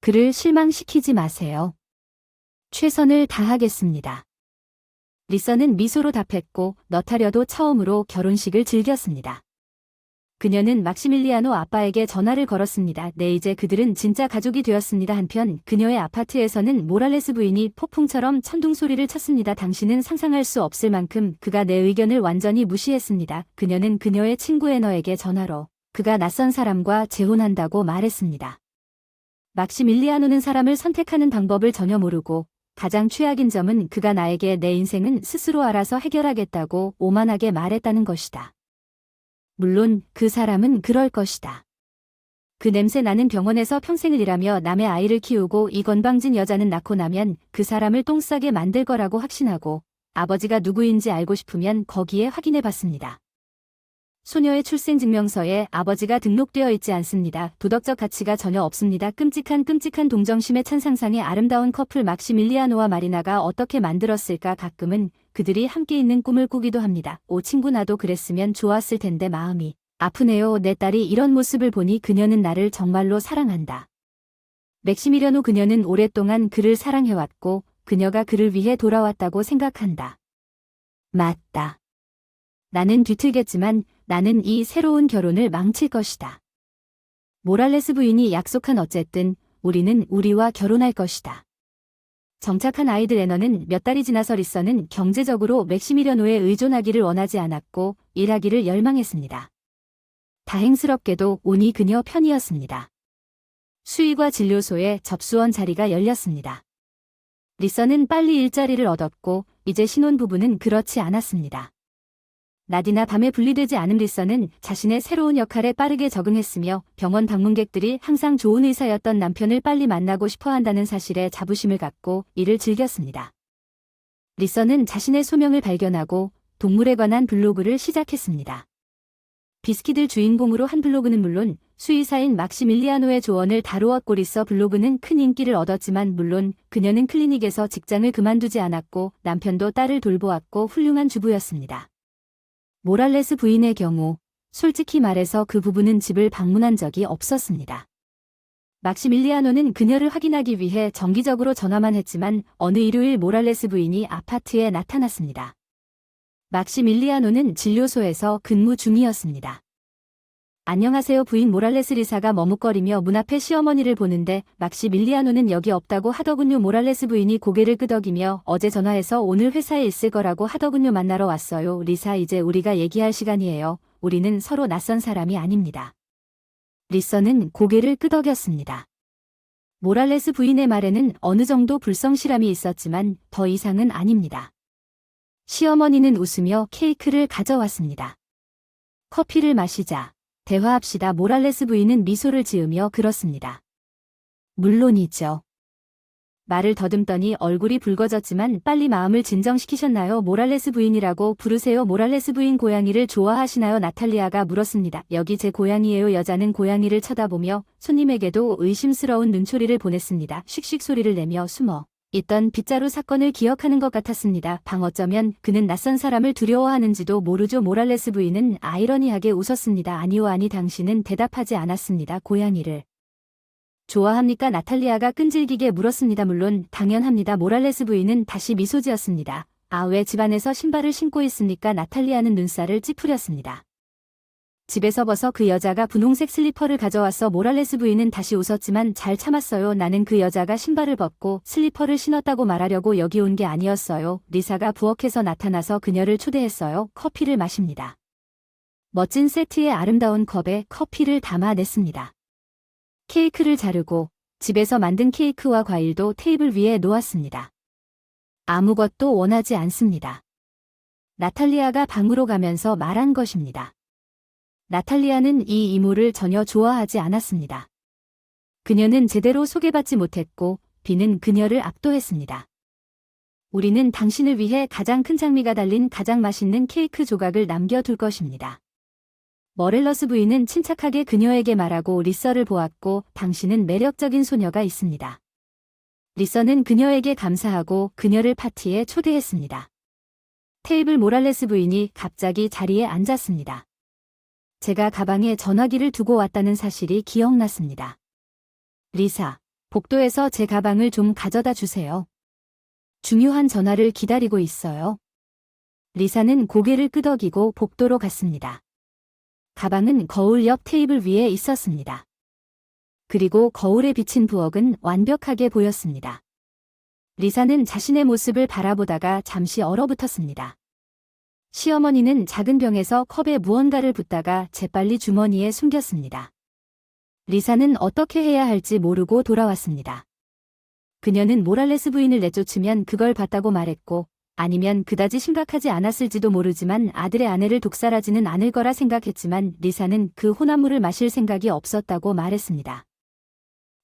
그를 실망시키지 마세요. 최선을 다하겠습니다. 리서는 미소로 답했고 너타려도 처음으로 결혼식을 즐겼습니다. 그녀는 막시밀리아노 아빠에게 전화를 걸었습니다. 네, 이제 그들은 진짜 가족이 되었습니다. 한편 그녀의 아파트에서는 모랄레스 부인이 폭풍처럼 천둥 소리를 쳤습니다. 당신은 상상할 수 없을 만큼 그가 내 의견을 완전히 무시했습니다. 그녀는 그녀의 친구 애너에게 전화로 그가 낯선 사람과 재혼한다고 말했습니다. 막시밀리아노는 사람을 선택하는 방법을 전혀 모르고 가장 최악인 점은 그가 나에게 내 인생은 스스로 알아서 해결하겠다고 오만하게 말했다는 것이다. 물론 그 사람은 그럴 것이다. 그 냄새 나는 병원에서 평생을 일하며 남의 아이를 키우고 이 건방진 여자는 낳고 나면 그 사람을 똥 싸게 만들 거라고 확신하고 아버지가 누구인지 알고 싶으면 거기에 확인해 봤습니다. 소녀의 출생증명서에 아버지가 등록되어 있지 않습니다. 도덕적 가치가 전혀 없습니다. 끔찍한 동정심의 찬 상상의 아름다운 커플 막시밀리아노와 마리나가 어떻게 만들었을까. 가끔은 그들이 함께 있는 꿈을 꾸기도 합니다. 오 친구 나도 그랬으면 좋았을 텐데 마음이 아프네요. 내 딸이 이런 모습을 보니 그녀는 나를 정말로 사랑한다. 맥시밀리아노 그녀는 오랫동안 그를 사랑해왔고 그녀가 그를 위해 돌아왔다고 생각한다. 맞다. 나는 뒤틀겠지만 나는 이 새로운 결혼을 망칠 것이다. 모랄레스 부인이 약속한 어쨌든 우리는 우리와 결혼할 것이다. 정착한 아이들 애너는 몇 달이 지나서 리서는 경제적으로 맥시밀리아노에 의존하기를 원하지 않았고 일하기를 열망했습니다. 다행스럽게도 운이 그녀 편이었습니다. 수의과 진료소에 접수원 자리가 열렸습니다. 리서는 빨리 일자리를 얻었고 이제 신혼부부는 그렇지 않았습니다. 낮이나 밤에 분리되지 않은 리서는 자신의 새로운 역할에 빠르게 적응했으며 병원 방문객들이 항상 좋은 의사였던 남편을 빨리 만나고 싶어 한다는 사실에 자부심을 갖고 이를 즐겼습니다. 리서는 자신의 소명을 발견하고 동물에 관한 블로그를 시작했습니다. 비스키들 주인공으로 한 블로그는 물론 수의사인 막시밀리아노의 조언을 다루었고 리서 블로그는 큰 인기를 얻었지만 물론 그녀는 클리닉에서 직장을 그만두지 않았고 남편도 딸을 돌보았고 훌륭한 주부였습니다. 모랄레스 부인의 경우 솔직히 말해서 그 부부는 집을 방문한 적이 없었습니다. 막시밀리아노는 그녀를 확인하기 위해 정기적으로 전화만 했지만 어느 일요일 모랄레스 부인이 아파트에 나타났습니다. 막시밀리아노는 진료소에서 근무 중이었습니다. 안녕하세요 부인. 모랄레스. 리사가 머뭇거리며 문 앞에 시어머니를 보는데 막시밀리아노는 여기 없다고 하더군요. 모랄레스 부인이 고개를 끄덕이며 어제 전화해서 오늘 회사에 있을 거라고 하더군요. 만나러 왔어요. 리사 이제 우리가 얘기할 시간이에요. 우리는 서로 낯선 사람이 아닙니다. 리서는 고개를 끄덕였습니다. 모랄레스 부인의 말에는 어느 정도 불성실함이 있었지만 더 이상은 아닙니다. 시어머니는 웃으며 케이크를 가져왔습니다. 커피를 마시자. 대화합시다. 모랄레스 부인은 미소를 지으며 그렇습니다. 물론이죠. 말을 더듬더니 얼굴이 붉어졌지만 빨리 마음을 진정시키셨나요? 모랄레스 부인이라고 부르세요. 모랄레스 부인 고양이를 좋아하시나요? 나탈리아가 물었습니다. 여기 제 고양이예요. 여자는 고양이를 쳐다보며 손님에게도 의심스러운 눈초리를 보냈습니다. 슉슉 소리를 내며 숨어 있던 빗자루 사건을 기억하는 것 같았습니다. 어쩌면 그는 낯선 사람을 두려워하는지도 모르죠. 모랄레스 부인은 아이러니하게 웃었습니다. 아니요 아니 당신은 대답하지 않았습니다. 고양이를 좋아합니까? 나탈리아가 끈질기게 물었습니다. 물론 당연합니다. 모랄레스 부인은 다시 미소 지었습니다. 아, 왜 집안에서 신발을 신고 있습니까? 나탈리아는 눈살을 찌푸렸습니다. 집에서 벗어 그 여자가 분홍색 슬리퍼를 가져와서 모랄레스 부인은 다시 웃었지만 잘 참았어요. 나는 그 여자가 신발을 벗고 슬리퍼를 신었다고 말하려고 여기 온 게 아니었어요. 리사가 부엌에서 나타나서 그녀를 초대했어요. 커피를 마십니다. 멋진 세트의 아름다운 컵에 커피를 담아냈습니다. 케이크를 자르고 집에서 만든 케이크와 과일도 테이블 위에 놓았습니다. 아무것도 원하지 않습니다. 나탈리아가 방으로 가면서 말한 것입니다. 나탈리아는 이 이모를 전혀 좋아하지 않았습니다. 그녀는 제대로 소개받지 못했고 비는 그녀를 압도했습니다. 우리는 당신을 위해 가장 큰 장미가 달린 가장 맛있는 케이크 조각을 남겨둘 것입니다. 머렐러스 부인은 침착하게 그녀에게 말하고 리서를 보았고 당신은 매력적인 소녀가 있습니다. 리서는 그녀에게 감사하고 그녀를 파티에 초대했습니다. 테이블 모랄레스 부인이 갑자기 자리에 앉았습니다. 제가 가방에 전화기를 두고 왔다는 사실이 기억났습니다. 리사, 복도에서 제 가방을 좀 가져다 주세요. 중요한 전화를 기다리고 있어요. 리사는 고개를 끄덕이고 복도로 갔습니다. 가방은 거울 옆 테이블 위에 있었습니다. 그리고 거울에 비친 부엌은 완벽하게 보였습니다. 리사는 자신의 모습을 바라보다가 잠시 얼어붙었습니다. 시어머니는 작은 병에서 컵에 무언가를 붓다가 재빨리 주머니에 숨겼습니다. 리사는 어떻게 해야 할지 모르고 돌아왔습니다. 그녀는 모랄레스 부인을 내쫓으면 그걸 봤다고 말했고 아니면 그다지 심각하지 않았을지도 모르지만 아들의 아내를 독살하지는 않을 거라 생각했지만 리사는 그 혼합물을 마실 생각이 없었다고 말했습니다.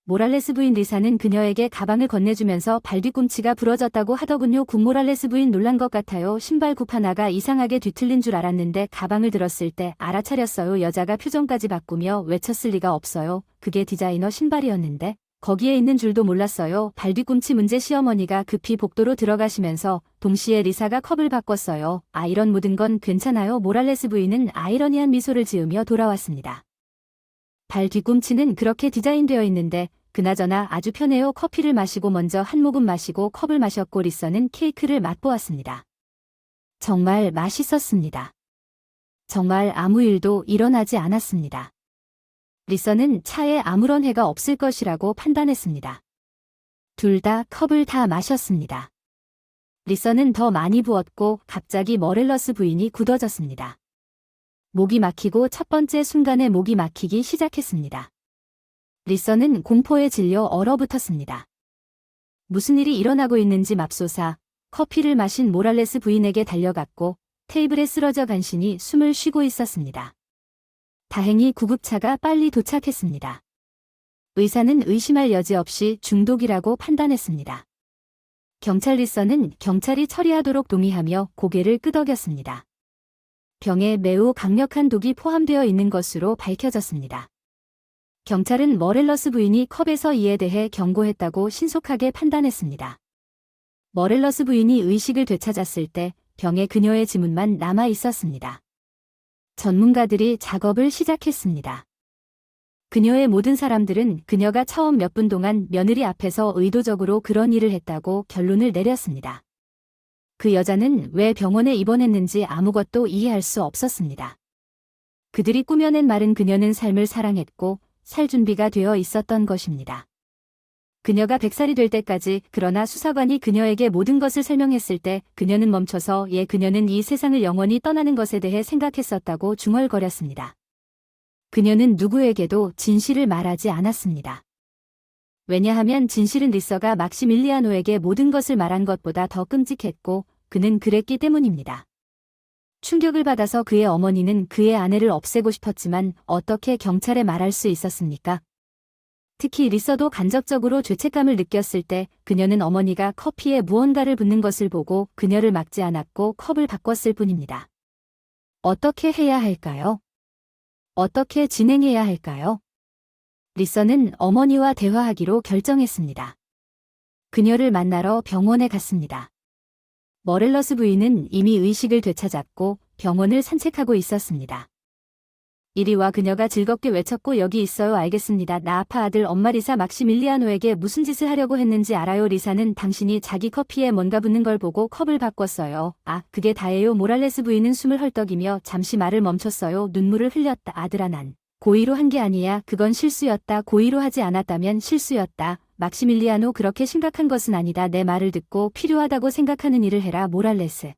모랄레스 부인 리사는 그녀에게 가방을 건네주면서 발 뒤꿈치가 부러졌다고 하더군요. 모랄레스 부인 놀란 것 같아요. 신발 굽 하나가 이상하게 뒤틀린 줄 알았는데 가방을 들었을 때 알아차렸어요. 여자가 표정까지 바꾸며 외쳤을 리가 없어요. 그게 디자이너 신발이었는데 거기에 있는 줄도 몰랐어요. 발 뒤꿈치 문제. 시어머니가 급히 복도로 들어가시면서 동시에 리사가 컵을 바꿨어요. 아, 이런 묻은 건 괜찮아요. 모랄레스 부인은 아이러니한 미소를 지으며 돌아왔습니다. 발 뒤꿈치는 그렇게 디자인되어 있는데 그나저나 아주 편해요. 커피를 마시고 먼저 한 모금 마시고 컵을 마셨고 리서는 케이크를 맛보았습니다. 정말 맛있었습니다. 정말 아무 일도 일어나지 않았습니다. 리서는 차에 아무런 해가 없을 것이라고 판단했습니다. 둘 다 컵을 다 마셨습니다. 리서는 더 많이 부었고 갑자기 머렐러스 부인이 굳어졌습니다. 목이 막히고 첫 번째 순간에 목이 막히기 시작했습니다. 리서는 공포에 질려 얼어붙었습니다. 무슨 일이 일어나고 있는지 맙소사 커피를 마신 모랄레스 부인에게 달려갔고 테이블에 쓰러져 간신히 숨을 쉬고 있었습니다. 다행히 구급차가 빨리 도착했습니다. 의사는 의심할 여지 없이 중독이라고 판단했습니다. 경찰 리서는 경찰이 처리하도록 동의하며 고개를 끄덕였습니다. 병에 매우 강력한 독이 포함되어 있는 것으로 밝혀졌습니다. 경찰은 머렐러스 부인이 컵에서 이에 대해 경고했다고 신속하게 판단했습니다. 머렐러스 부인이 의식을 되찾았을 때 병에 그녀의 지문만 남아 있었습니다. 전문가들이 작업을 시작했습니다. 그녀의 모든 사람들은 그녀가 처음 몇 분 동안 며느리 앞에서 의도적으로 그런 일을 했다고 결론을 내렸습니다. 그 여자는 왜 병원에 입원했는지 아무것도 이해할 수 없었습니다. 그들이 꾸며낸 말은 그녀는 삶을 사랑했고 살 준비가 되어 있었던 것입니다. 그녀가 100살이 될 때까지 그러나 수사관이 그녀에게 모든 것을 설명했을 때 그녀는 멈춰서 그녀는 이 세상을 영원히 떠나는 것에 대해 생각했었다고 중얼거렸습니다. 그녀는 누구에게도 진실을 말하지 않았습니다. 왜냐하면 진실은 리서가 막시밀리아노에게 모든 것을 말한 것보다 더 끔찍했고 그는 그랬기 때문입니다. 충격을 받아서 그의 어머니는 그의 아내를 없애고 싶었지만 어떻게 경찰에 말할 수 있었습니까? 특히 리서도 간접적으로 죄책감을 느꼈을 때 그녀는 어머니가 커피에 무언가를 붓는 것을 보고 그녀를 막지 않았고 컵을 바꿨을 뿐입니다. 어떻게 해야 할까요? 어떻게 진행해야 할까요? 리서는 어머니와 대화하기로 결정했습니다. 그녀를 만나러 병원에 갔습니다. 머렐러스 부인은 이미 의식을 되찾았고 병원을 산책하고 있었습니다. 이리 와. 그녀가 즐겁게 외쳤고 여기 있어요. 알겠습니다. 나 아파. 아들 엄마 리사 막시밀리아노에게 무슨 짓을 하려고 했는지 알아요. 리사는 당신이 자기 커피에 뭔가 붓는 걸 보고 컵을 바꿨어요. 아, 그게 다예요. 모랄레스 부인은 숨을 헐떡이며 잠시 말을 멈췄어요. 눈물을 흘렸다. 아들아, 난 고의로 한 게 아니야. 그건 실수였다. 고의로 하지 않았다면 실수였다. 막시밀리아노, 그렇게 심각한 것은 아니다. 내 말을 듣고 필요하다고 생각하는 일을 해라. 모랄레스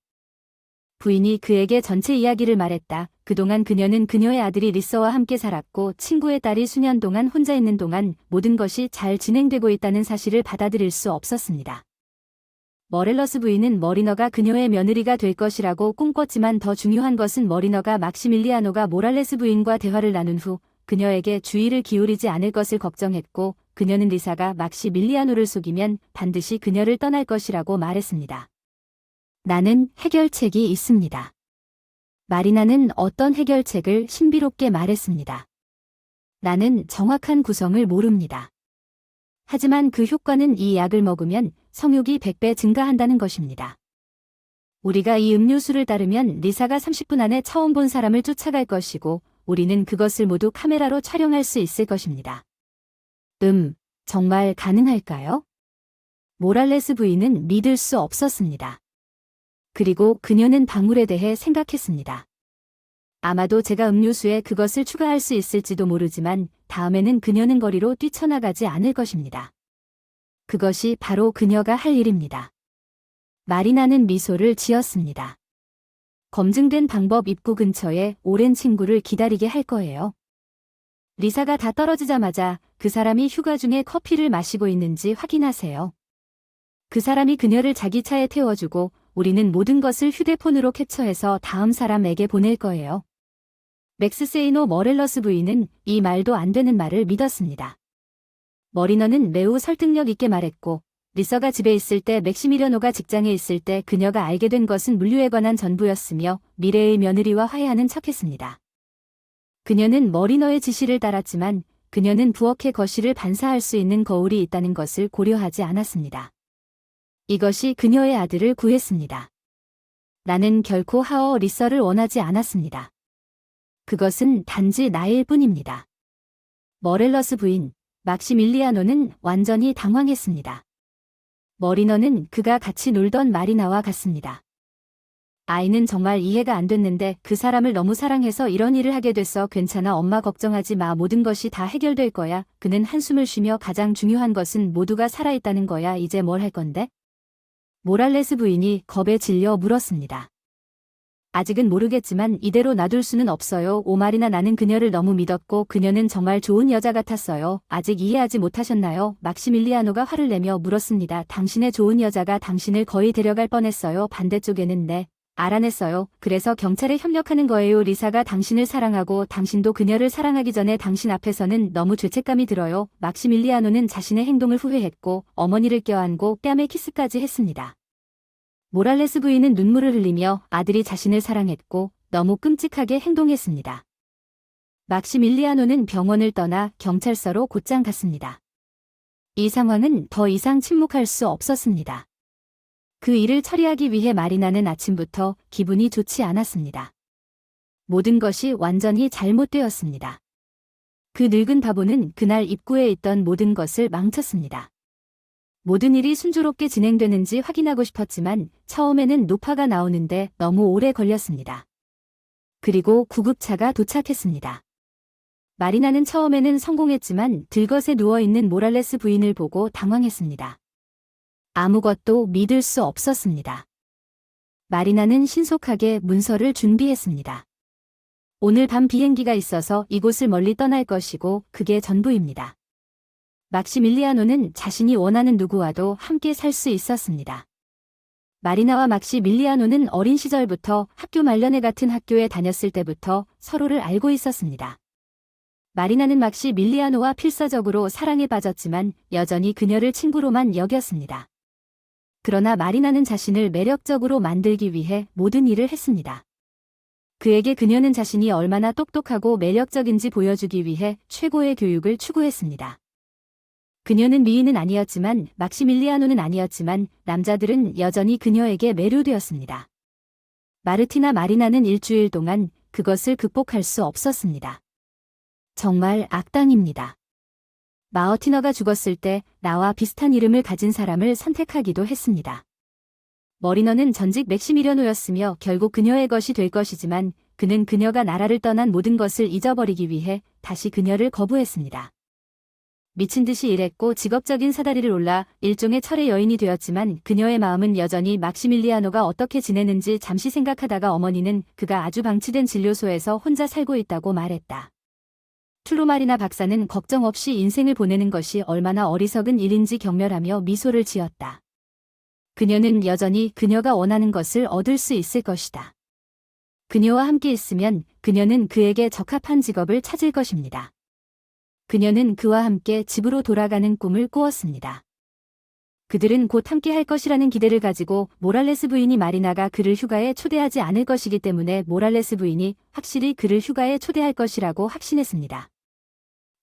부인이 그에게 전체 이야기를 말했다. 그동안 그녀는 그녀의 아들이 리서와 함께 살았고 친구의 딸이 수년 동안 혼자 있는 동안 모든 것이 잘 진행되고 있다는 사실을 받아들일 수 없었습니다. 머렐러스 부인은 머리너가 그녀의 며느리가 될 것이라고 꿈꿨지만 더 중요한 것은 머리너가 막시밀리아노가 모랄레스 부인과 대화를 나눈 후 그녀에게 주의를 기울이지 않을 것을 걱정했고 그녀는 리사가 막시밀리아노를 속이면 반드시 그녀를 떠날 것이라고 말했습니다. 나는 해결책이 있습니다. 마리나는 어떤 해결책을 신비롭게 말했습니다. 나는 정확한 구성을 모릅니다. 하지만 그 효과는 이 약을 먹으면 성욕이 100배 증가한다는 것입니다. 우리가 이 음료수를 따르면 리사가 30분 안에 처음 본 사람을 쫓아갈 것이고 우리는 그것을 모두 카메라로 촬영할 수 있을 것입니다. 정말 가능할까요? 모랄레스 부인은 믿을 수 없었습니다. 그리고 그녀는 방울에 대해 생각했습니다. 아마도 제가 음료수에 그것을 추가할 수 있을지도 모르지만 다음에는 그녀는 거리로 뛰쳐나가지 않을 것입니다. 그것이 바로 그녀가 할 일입니다. 마리나는 미소를 지었습니다. 검증된 방법 입구 근처에 오랜 친구를 기다리게 할 거예요. 리사가 다 떨어지자마자 그 사람이 휴가 중에 커피를 마시고 있는지 확인하세요. 그 사람이 그녀를 자기 차에 태워주고 우리는 모든 것을 휴대폰으로 캡처해서 다음 사람에게 보낼 거예요. 맥스 세이노 머렐러스 부인은 이 말도 안 되는 말을 믿었습니다. 머리너는 매우 설득력 있게 말했고, 리서가 집에 있을 때 맥시밀리아노가 직장에 있을 때 그녀가 알게 된 것은 물류에 관한 전부였으며 미래의 며느리와 화해하는 척했습니다. 그녀는 머리너의 지시를 따랐지만 그녀는 부엌의 거실을 반사할 수 있는 거울이 있다는 것을 고려하지 않았습니다. 이것이 그녀의 아들을 구했습니다. 나는 결코 하어 리서를 원하지 않았습니다. 그것은 단지 나일 뿐입니다. 머렐러스 부인, 막시밀리아노는 완전히 당황했습니다. 머리너는 그가 같이 놀던 마리나와 같습니다. 아이는 정말 이해가 안 됐는데 그 사람을 너무 사랑해서 이런 일을 하게 됐어. 괜찮아 엄마 걱정하지 마. 모든 것이 다 해결될 거야. 그는 한숨을 쉬며 가장 중요한 것은 모두가 살아있다는 거야. 이제 뭘 할 건데? 모랄레스 부인이 겁에 질려 물었습니다. 아직은 모르겠지만 이대로 놔둘 수는 없어요. 오마리나 나는 그녀를 너무 믿었고 그녀는 정말 좋은 여자 같았어요. 아직 이해하지 못하셨나요? 막시밀리아노가 화를 내며 물었습니다. 당신의 좋은 여자가 당신을 거의 데려갈 뻔했어요. 반대쪽에는 네. 알아냈어요. 그래서 경찰에 협력하는 거예요. 리사가 당신을 사랑하고 당신도 그녀를 사랑하기 전에 당신 앞에서는 너무 죄책감이 들어요. 막시밀리아노는 자신의 행동을 후회했고 어머니를 껴안고 뺨에 키스까지 했습니다. 모랄레스 부인은 눈물을 흘리며 아들이 자신을 사랑했고 너무 끔찍하게 행동했습니다. 막시밀리아노는 병원을 떠나 경찰서로 곧장 갔습니다. 이 상황은 더 이상 침묵할 수 없었습니다. 그 일을 처리하기 위해 마리나는 아침부터 기분이 좋지 않았습니다. 모든 것이 완전히 잘못되었습니다. 그 늙은 바보는 그날 입구에 있던 모든 것을 망쳤습니다. 모든 일이 순조롭게 진행되는지 확인하고 싶었지만 처음에는 노파가 나오는데 너무 오래 걸렸습니다. 그리고 구급차가 도착했습니다. 마리나는 처음에는 성공했지만 들것에 누워있는 모랄레스 부인을 보고 당황했습니다. 아무것도 믿을 수 없었습니다. 마리나는 신속하게 문서를 준비했습니다. 오늘 밤 비행기가 있어서 이곳을 멀리 떠날 것이고 그게 전부입니다. 막시밀리아노는 자신이 원하는 누구와도 함께 살 수 있었습니다. 마리나와 막시밀리아노는 어린 시절부터 학교 말년에 같은 학교에 다녔을 때부터 서로를 알고 있었습니다. 마리나는 막시밀리아노와 필사적으로 사랑에 빠졌지만 여전히 그녀를 친구로만 여겼습니다. 그러나 마리나는 자신을 매력적으로 만들기 위해 모든 일을 했습니다. 그에게 그녀는 자신이 얼마나 똑똑하고 매력적인지 보여주기 위해 최고의 교육을 추구했습니다. 그녀는 미인은 아니었지만 막시밀리아노는 아니었지만 남자들은 여전히 그녀에게 매료되었습니다. 마르티나 마리나는 일주일 동안 그것을 극복할 수 없었습니다. 정말 악당입니다. 마어티너가 죽었을 때 나와 비슷한 이름을 가진 사람을 선택하기도 했습니다. 머리너는 전직 맥시밀리아노였으며 결국 그녀의 것이 될 것이지만 그는 그녀가 나라를 떠난 모든 것을 잊어버리기 위해 다시 그녀를 거부했습니다. 미친 듯이 일했고 직업적인 사다리를 올라 일종의 철의 여인이 되었지만 그녀의 마음은 여전히 막시밀리아노가 어떻게 지내는지 잠시 생각하다가 어머니는 그가 아주 방치된 진료소에서 혼자 살고 있다고 말했다. 툴로마리나 박사는 걱정 없이 인생을 보내는 것이 얼마나 어리석은 일인지 경멸하며 미소를 지었다. 그녀는 여전히 그녀가 원하는 것을 얻을 수 있을 것이다. 그녀와 함께 있으면 그녀는 그에게 적합한 직업을 찾을 것입니다. 그녀는 그와 함께 집으로 돌아가는 꿈을 꾸었습니다. 그들은 곧 함께 할 것이라는 기대를 가지고 모랄레스 부인이 마리나가 그를 휴가에 초대하지 않을 것이기 때문에 모랄레스 부인이 확실히 그를 휴가에 초대할 것이라고 확신했습니다.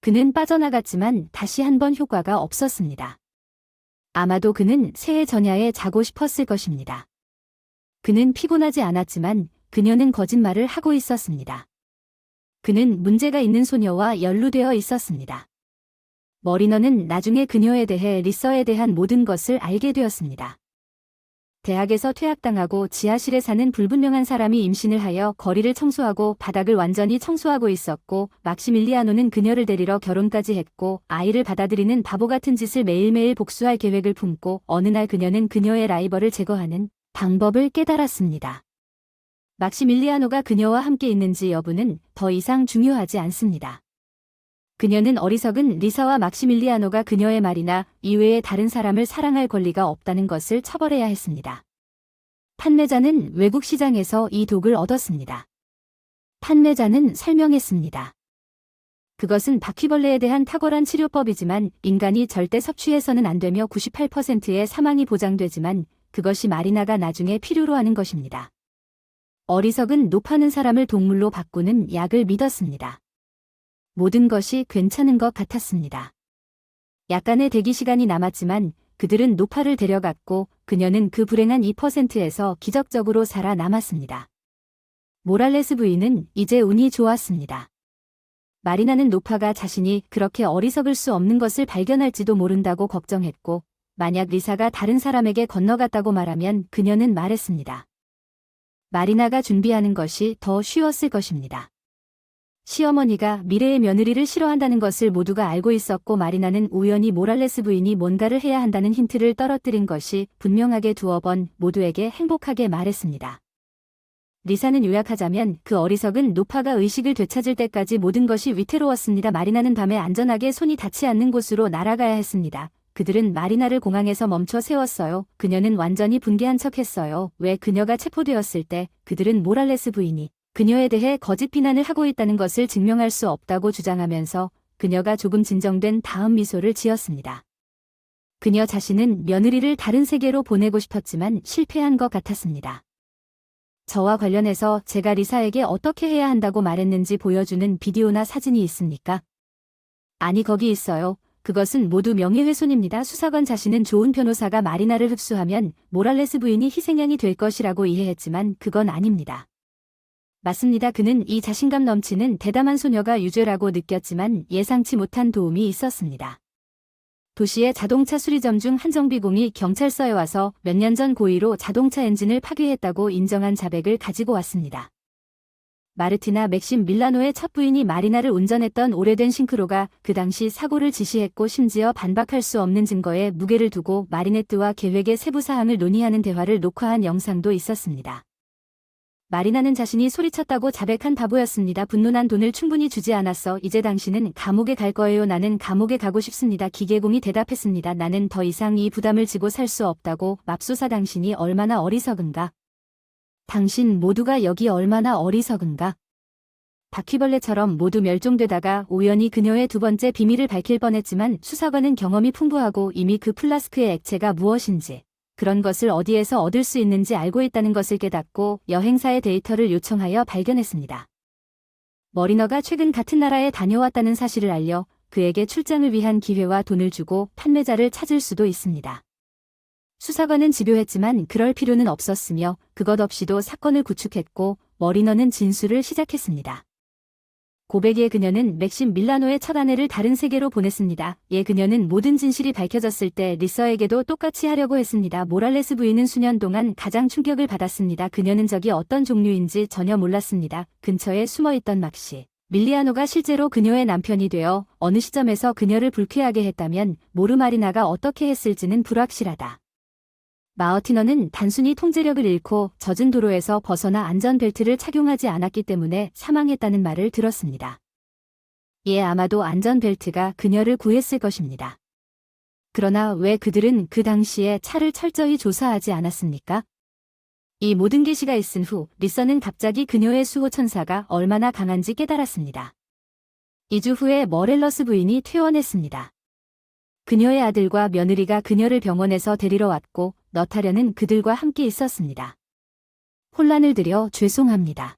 그는 빠져나갔지만 다시 한번 효과가 없었습니다. 아마도 그는 새해 전야에 자고 싶었을 것입니다. 그는 피곤하지 않았지만 그녀는 거짓말을 하고 있었습니다. 그는 문제가 있는 소녀와 연루되어 있었습니다. 머리너는 나중에 그녀에 대해 리서에 대한 모든 것을 알게 되었습니다. 대학에서 퇴학당하고 지하실에 사는 불분명한 사람이 임신을 하여 거리를 청소하고 바닥을 완전히 청소하고 있었고 막시밀리아노는 그녀를 데리러 결혼까지 했고 아이를 받아들이는 바보 같은 짓을 매일매일 복수할 계획을 품고 어느 날 그녀는 그녀의 라이벌을 제거하는 방법을 깨달았습니다. 막시밀리아노가 그녀와 함께 있는지 여부는 더 이상 중요하지 않습니다. 그녀는 어리석은 리사와 막시밀리아노가 그녀의 말이나 이외의 다른 사람을 사랑할 권리가 없다는 것을 처벌해야 했습니다. 판매자는 외국 시장에서 이 독을 얻었습니다. 판매자는 설명했습니다. 그것은 바퀴벌레에 대한 탁월한 치료법이지만 인간이 절대 섭취해서는 안 되며 98%의 사망이 보장되지만 그것이 마리나가 나중에 필요로 하는 것입니다. 어리석은 노파는 사람을 동물로 바꾸는 약을 믿었습니다. 모든 것이 괜찮은 것 같았습니다. 약간의 대기 시간이 남았지만 그들은 노파를 데려갔고 그녀는 그 불행한 2%에서 기적적으로 살아남았습니다. 모랄레스 부인은 이제 운이 좋았습니다. 마리나는 노파가 자신이 그렇게 어리석을 수 없는 것을 발견할지도 모른다고 걱정했고 만약 리사가 다른 사람에게 건너갔다고 말하면 그녀는 말했습니다. 마리나가 준비하는 것이 더 쉬웠을 것입니다. 시어머니가 미래의 며느리를 싫어한다는 것을 모두가 알고 있었고 마리나는 우연히 모랄레스 부인이 뭔가를 해야 한다는 힌트를 떨어뜨린 것이 분명하게 두어 번 모두에게 행복하게 말했습니다. 리사는 요약하자면 그 어리석은 노파가 의식을 되찾을 때까지 모든 것이 위태로웠습니다. 마리나는 밤에 안전하게 손이 닿지 않는 곳으로 날아가야 했습니다. 그들은 마리나를 공항에서 멈춰 세웠어요. 그녀는 완전히 분개한 척했어요. 왜 그녀가 체포되었을 때 그들은 모랄레스 부인이 그녀에 대해 거짓 비난을 하고 있다는 것을 증명할 수 없다고 주장하면서 그녀가 조금 진정된 다음 미소를 지었습니다. 그녀 자신은 며느리를 다른 세계로 보내고 싶었지만 실패한 것 같았습니다. 저와 관련해서 제가 리사에게 어떻게 해야 한다고 말했는지 보여주는 비디오나 사진이 있습니까? 아니 거기 있어요. 그것은 모두 명예훼손입니다. 수사관 자신은 좋은 변호사가 마리나를 흡수하면 모랄레스 부인이 희생양이 될 것이라고 이해했지만 그건 아닙니다. 맞습니다. 그는 이 자신감 넘치는 대담한 소녀가 유죄라고 느꼈지만 예상치 못한 도움이 있었습니다. 도시의 자동차 수리점 중 한 정비공이 경찰서에 와서 몇 년 전 고의로 자동차 엔진을 파괴했다고 인정한 자백을 가지고 왔습니다. 마르티나 맥심 밀라노의 첫 부인이 마리나를 운전했던 오래된 싱크로가 그 당시 사고를 지시했고 심지어 반박할 수 없는 증거에 무게를 두고 마리네트와 계획의 세부 사항을 논의하는 대화를 녹화한 영상도 있었습니다. 마리나는 자신이 소리쳤다고 자백한 바보였습니다. 분노난 돈을 충분히 주지 않았어. 이제 당신은 감옥에 갈 거예요. 나는 감옥에 가고 싶습니다. 기계공이 대답했습니다. 나는 더 이상 이 부담을 지고 살 수 없다고. 맙소사 당신이 얼마나 어리석은가. 당신 모두가 여기 얼마나 어리석은가. 바퀴벌레처럼 모두 멸종되다가 우연히 그녀의 두 번째 비밀을 밝힐 뻔했지만 수사관은 경험이 풍부하고 이미 그 플라스크의 액체가 무엇인지 그런 것을 어디에서 얻을 수 있는지 알고 있다는 것을 깨닫고 여행사의 데이터를 요청하여 발견했습니다. 머리너가 최근 같은 나라에 다녀왔다는 사실을 알려 그에게 출장을 위한 기회와 돈을 주고 판매자를 찾을 수도 있습니다. 수사관은 집요했지만 그럴 필요는 없었으며 그것 없이도 사건을 구축했고 머리너는 진술을 시작했습니다. 고백의 그녀는 맥심 밀라노의 첫 아내를 다른 세계로 보냈습니다. 그녀는 모든 진실이 밝혀졌을 때 리서에게도 똑같이 하려고 했습니다. 모랄레스 부인은 수년 동안 가장 충격을 받았습니다. 그녀는 적이 어떤 종류인지 전혀 몰랐습니다. 근처에 숨어있던 막시 밀리아노가 실제로 그녀의 남편이 되어 어느 시점에서 그녀를 불쾌하게 했다면 모르마리나가 어떻게 했을지는 불확실하다. 마어티너는 단순히 통제력을 잃고 젖은 도로에서 벗어나 안전벨트를 착용하지 않았기 때문에 사망했다는 말을 들었습니다. 아마도 안전벨트가 그녀를 구했을 것입니다. 그러나 왜 그들은 그 당시에 차를 철저히 조사하지 않았습니까? 이 모든 계시가 있은 후 리서는 갑자기 그녀의 수호 천사가 얼마나 강한지 깨달았습니다. 2주 후에 머렐러스 부인이 퇴원했습니다. 그녀의 아들과 며느리가 그녀를 병원에서 데리러 왔고 너타련은 그들과 함께 있었습니다. 혼란을 드려 죄송합니다.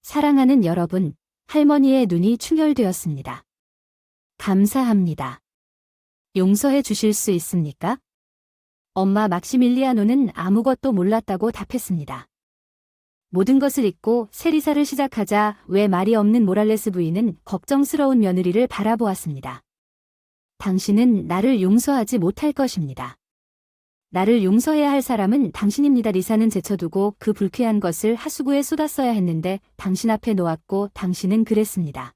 사랑하는 여러분, 할머니의 눈이 충혈되었습니다. 감사합니다. 용서해 주실 수 있습니까? 엄마 막시밀리아노는 아무것도 몰랐다고 답했습니다. 모든 것을 잊고 세리사를 시작하자 왜 말이 없는 모랄레스 부인은 걱정스러운 며느리를 바라보았습니다. 당신은 나를 용서하지 못할 것입니다. 나를 용서해야 할 사람은 당신입니다. 리사는 제쳐두고 그 불쾌한 것을 하수구에 쏟았어야 했는데 당신 앞에 놓았고 당신은 그랬습니다.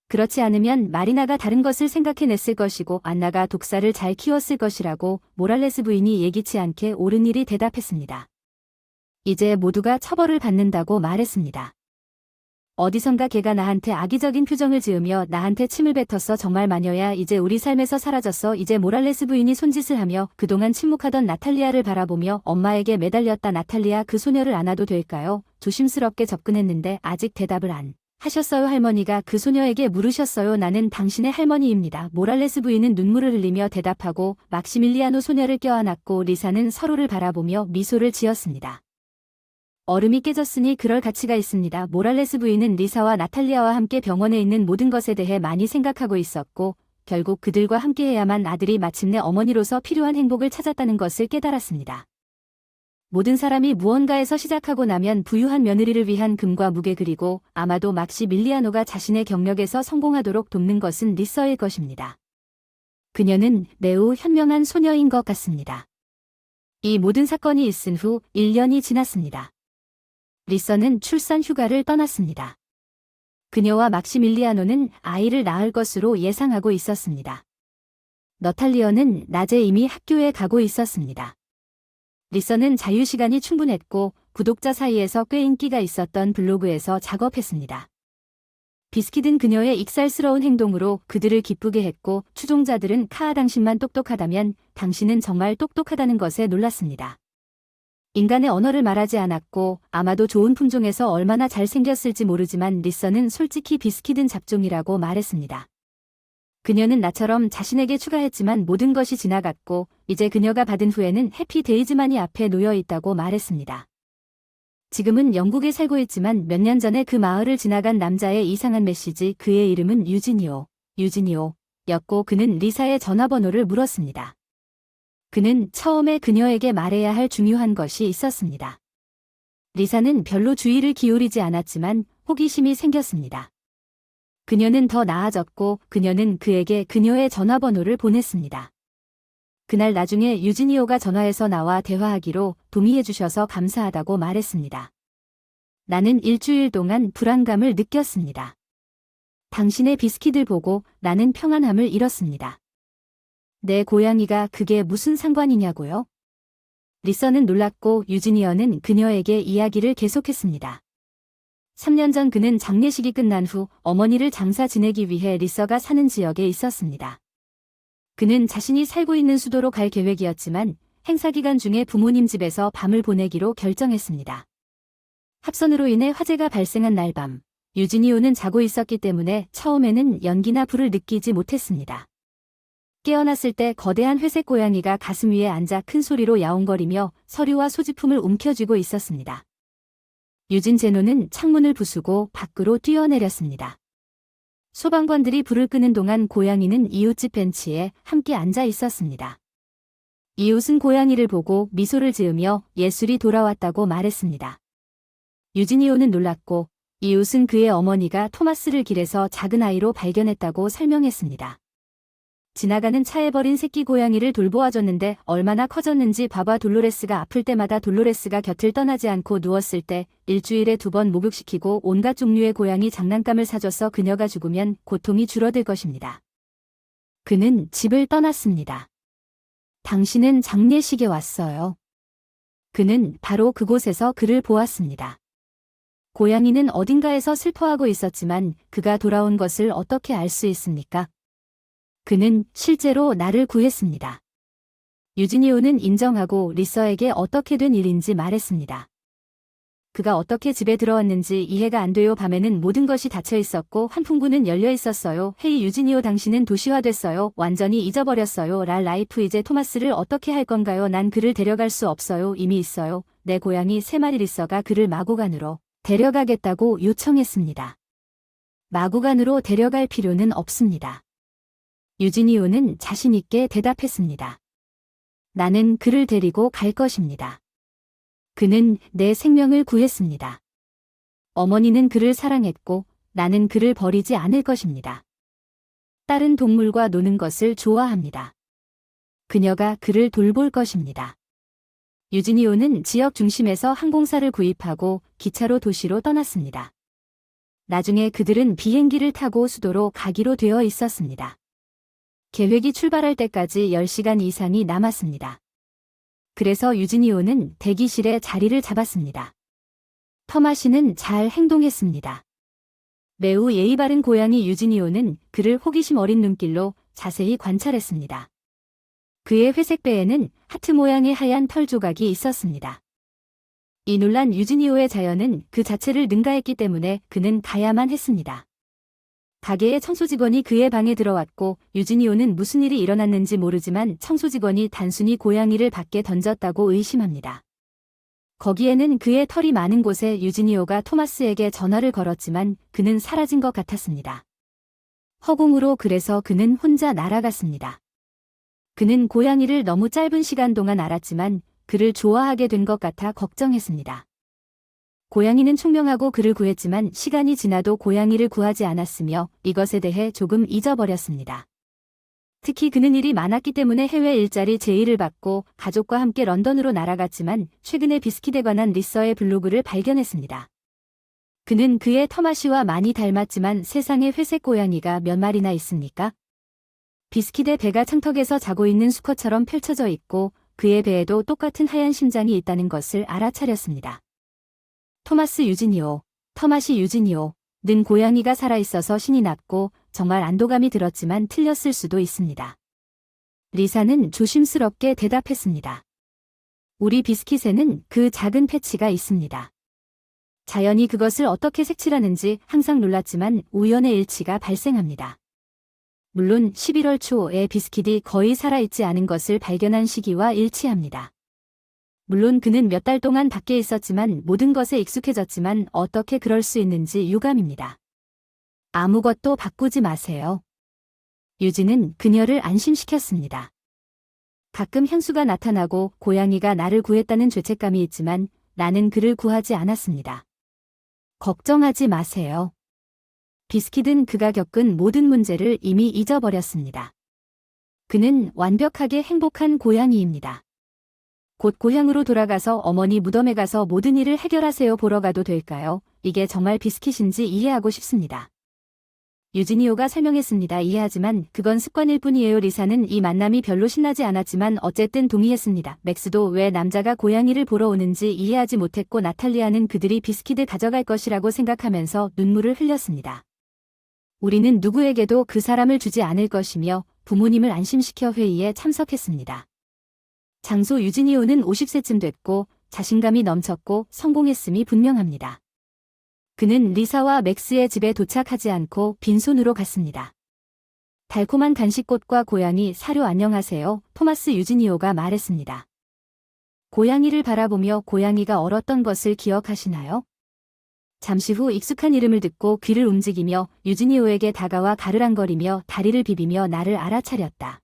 그렇지 않으면 마리나가 다른 것을 생각해냈을 것이고 안나가 독사를 잘 키웠을 것이라고 모랄레스 부인이 예기치 않게 옳은 일이 대답했습니다. 이제 모두가 처벌을 받는다고 말했습니다. 어디선가 걔가 나한테 악의적인 표정을 지으며 나한테 침을 뱉었어. 정말 마녀야. 이제 우리 삶에서 사라졌어. 이제 모랄레스 부인이 손짓을 하며 그동안 침묵하던 나탈리아를 바라보며 엄마에게 매달렸다. 나탈리아, 그 소녀를 안아도 될까요? 조심스럽게 접근했는데 아직 대답을 안 하셨어요. 할머니가 그 소녀에게 물으셨어요. 나는 당신의 할머니입니다. 모랄레스 부인은 눈물을 흘리며 대답하고 막시밀리아노 소녀를 껴안았고 리사는 서로를 바라보며 미소를 지었습니다. 얼음이 깨졌으니 그럴 가치가 있습니다. 모랄레스 부인은 리사와 나탈리아와 함께 병원에 있는 모든 것에 대해 많이 생각하고 있었고 결국 그들과 함께해야만 아들이 마침내 어머니로서 필요한 행복을 찾았다는 것을 깨달았습니다. 모든 사람이 무언가에서 시작하고 나면 부유한 며느리를 위한 금과 무게 그리고 아마도 막시밀리아노가 자신의 경력에서 성공하도록 돕는 것은 리서일 것입니다. 그녀는 매우 현명한 소녀인 것 같습니다. 이 모든 사건이 있은 후 1년이 지났습니다. 리서는 출산 휴가를 떠났습니다. 그녀와 막시밀리아노는 아이를 낳을 것으로 예상하고 있었습니다. 너탈리어는 낮에 이미 학교에 가고 있었습니다. 리서는 자유시간이 충분했고 구독자 사이에서 꽤 인기가 있었던 블로그에서 작업했습니다. 비스킷은 그녀의 익살스러운 행동으로 그들을 기쁘게 했고 추종자들은 카아 당신만 똑똑하다면 당신은 정말 똑똑하다는 것에 놀랐습니다. 인간의 언어를 말하지 않았고 아마도 좋은 품종에서 얼마나 잘생겼을지 모르지만 리서는 솔직히 비스킷은 잡종이라고 말했습니다. 그녀는 나처럼 자신에게 추가했지만 모든 것이 지나갔고 이제 그녀가 받은 후에는 해피데이즈만이 앞에 놓여 있다고 말했습니다. 지금은 영국에 살고 있지만 몇 년 전에 그 마을을 지나간 남자의 이상한 메시지, 그의 이름은 유지니오였고 그는 리사의 전화번호를 물었습니다. 그는 처음에 그녀에게 말해야 할 중요한 것이 있었습니다. 리사는 별로 주의를 기울이지 않았지만 호기심이 생겼습니다. 그녀는 더 나아졌고 그녀는 그에게 그녀의 전화번호를 보냈습니다. 그날 나중에 유지니오가 전화해서 나와 대화하기로 동의해 주셔서 감사하다고 말했습니다. 나는 일주일 동안 불안감을 느꼈습니다. 당신의 비스킷을 보고 나는 평안함을 잃었습니다. 내 고양이가 그게 무슨 상관이냐고요? 리서는 놀랐고 유지니어는 그녀에게 이야기를 계속했습니다. 3년 전 그는 장례식이 끝난 후 어머니를 장사 지내기 위해 리서가 사는 지역에 있었습니다. 그는 자신이 살고 있는 수도로 갈 계획이었지만 행사 기간 중에 부모님 집에서 밤을 보내기로 결정했습니다. 합선으로 인해 화재가 발생한 날 밤, 유지니오는 자고 있었기 때문에 처음에는 연기나 불을 느끼지 못했습니다. 깨어났을 때 거대한 회색 고양이가 가슴 위에 앉아 큰 소리로 야옹거리며 서류와 소지품을 움켜쥐고 있었습니다. 유진 제노는 창문을 부수고 밖으로 뛰어내렸습니다. 소방관들이 불을 끄는 동안 고양이는 이웃집 벤치에 함께 앉아 있었습니다. 이웃은 고양이를 보고 미소를 지으며 예술이 돌아왔다고 말했습니다. 유지니오는 놀랐고 이웃은 그의 어머니가 토마스를 길에서 작은 아이로 발견했다고 설명했습니다. 지나가는 차에 버린 새끼 고양이를 돌보아줬는데 얼마나 커졌는지 봐봐. 돌로레스가 아플 때마다 돌로레스가 곁을 떠나지 않고 누웠을 때 일주일에 2번 목욕시키고 온갖 종류의 고양이 장난감을 사줘서 그녀가 죽으면 고통이 줄어들 것입니다. 그는 집을 떠났습니다. 당신은 장례식에 왔어요. 그는 바로 그곳에서 그를 보았습니다. 고양이는 어딘가에서 슬퍼하고 있었지만 그가 돌아온 것을 어떻게 알 수 있습니까? 그는 실제로 나를 구했습니다. 유지니오는 인정하고 리서에게 어떻게 된 일인지 말했습니다. 그가 어떻게 집에 들어왔는지 이해가 안 돼요. 밤에는 모든 것이 닫혀 있었고 환풍구는 열려 있었어요. 헤이 유지니오, 당신은 도시화됐어요. 완전히 잊어버렸어요. 라이프, 이제 토마스를 어떻게 할 건가요? 난 그를 데려갈 수 없어요. 이미 있어요. 내 고양이 3마리. 리서가 그를 마구간으로 데려가겠다고 요청했습니다. 마구간으로 데려갈 필요는 없습니다. 유지니오는 자신있게 대답했습니다. 나는 그를 데리고 갈 것입니다. 그는 내 생명을 구했습니다. 어머니는 그를 사랑했고 나는 그를 버리지 않을 것입니다. 다른 동물과 노는 것을 좋아합니다. 그녀가 그를 돌볼 것입니다. 유지니오는 지역 중심에서 항공사를 구입하고 기차로 도시로 떠났습니다. 나중에 그들은 비행기를 타고 수도로 가기로 되어 있었습니다. 계획이 출발할 때까지 10시간 이상이 남았습니다. 그래서 유지니오는 대기실에 자리를 잡았습니다. 터마시는 잘 행동했습니다. 매우 예의 바른 고양이 유지니오는 그를 호기심 어린 눈길로 자세히 관찰했습니다. 그의 회색 배에는 하트 모양의 하얀 털 조각이 있었습니다. 이 놀란 유지니오의 자연은 그 자체를 능가했기 때문에 그는 가야만 했습니다. 가게의 청소직원이 그의 방에 들어왔고 유지니오는 무슨 일이 일어났는지 모르지만 청소직원이 단순히 고양이를 밖에 던졌다고 의심합니다. 거기에는 그의 털이 많은 곳에 유지니오가 토마스에게 전화를 걸었지만 그는 사라진 것 같았습니다. 허공으로 그래서 그는 혼자 날아갔습니다. 그는 고양이를 너무 짧은 시간 동안 알았지만 그를 좋아하게 된 것 같아 걱정했습니다. 고양이는 총명하고 그를 구했지만 시간이 지나도 고양이를 구하지 않았으며 이것에 대해 조금 잊어버렸습니다. 특히 그는 일이 많았기 때문에 해외 일자리 제의를 받고 가족과 함께 런던으로 날아갔지만 최근에 비스킷에 관한 리서의 블로그를 발견했습니다. 그는 그의 터마시와 많이 닮았지만 세상에 회색 고양이가 몇 마리나 있습니까? 비스킷의 배가 창턱에서 자고 있는 수컷처럼 펼쳐져 있고 그의 배에도 똑같은 하얀 심장이 있다는 것을 알아차렸습니다. 토마스 유지니오, 터마시 유지니오, 는 고양이가 살아있어서 신이 났고 정말 안도감이 들었지만 틀렸을 수도 있습니다. 리사는 조심스럽게 대답했습니다. 우리 비스킷에는 그 작은 패치가 있습니다. 자연이 그것을 어떻게 색칠하는지 항상 놀랐지만 우연의 일치가 발생합니다. 물론 11월 초에 비스킷이 거의 살아있지 않은 것을 발견한 시기와 일치합니다. 물론 그는 몇 달 동안 밖에 있었지만 모든 것에 익숙해졌지만 어떻게 그럴 수 있는지 유감입니다. 아무것도 바꾸지 마세요. 유지는 그녀를 안심시켰습니다. 가끔 향수가 나타나고 고양이가 나를 구했다는 죄책감이 있지만 나는 그를 구하지 않았습니다. 걱정하지 마세요. 비스킷은 그가 겪은 모든 문제를 이미 잊어버렸습니다. 그는 완벽하게 행복한 고양이입니다. 곧 고향으로 돌아가서 어머니 무덤에 가서 모든 일을 해결하세요 보러 가도 될까요? 이게 정말 비스킷인지 이해하고 싶습니다. 유지니오가 설명했습니다. 이해하지만 그건 습관일 뿐이에요. 리사는 이 만남이 별로 신나지 않았지만 어쨌든 동의했습니다. 맥스도 왜 남자가 고양이를 보러 오는지 이해하지 못했고 나탈리아는 그들이 비스킷을 가져갈 것이라고 생각하면서 눈물을 흘렸습니다. 우리는 누구에게도 그 사람을 주지 않을 것이며 부모님을 안심시켜 회의에 참석했습니다. 장소 유지니오는 50세쯤 됐고 자신감이 넘쳤고 성공했음이 분명합니다. 그는 리사와 맥스의 집에 도착하지 않고 빈손으로 갔습니다. 달콤한 간식꽃과 고양이 사료 안녕하세요. 토마스 유지니오가 말했습니다. 고양이를 바라보며 고양이가 얼었던 것을 기억하시나요? 잠시 후 익숙한 이름을 듣고 귀를 움직이며 유지니오에게 다가와 가르랑거리며 다리를 비비며 나를 알아차렸다.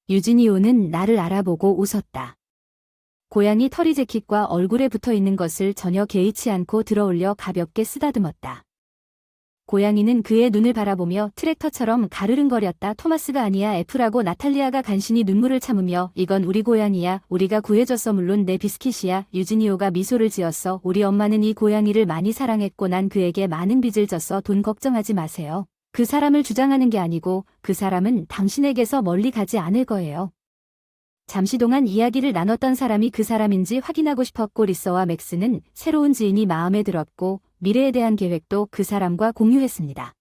유지니오는 나를 알아보고 웃었다. 고양이 털이 재킷과 얼굴에 붙어 있는 것을 전혀 개의치 않고 들어올려 가볍게 쓰다듬었다. 고양이는 그의 눈을 바라보며 트랙터처럼 가르릉거렸다. 토마스가 아니야. F라고 나탈리아가 간신히 눈물을 참으며 이건 우리 고양이야. 우리가 구해줬어. 물론 내 비스킷이야. 유지니오가 미소를 지었어. 우리 엄마는 이 고양이를 많이 사랑했고 난 그에게 많은 빚을 졌어. 돈 걱정하지 마세요. 그 사람을 주장하는 게 아니고 그 사람은 당신에게서 멀리 가지 않을 거예요. 잠시 동안 이야기를 나눴던 사람이 그 사람인지 확인하고 싶었고 리서와 맥스는 새로운 지인이 마음에 들었고 미래에 대한 계획도 그 사람과 공유했습니다.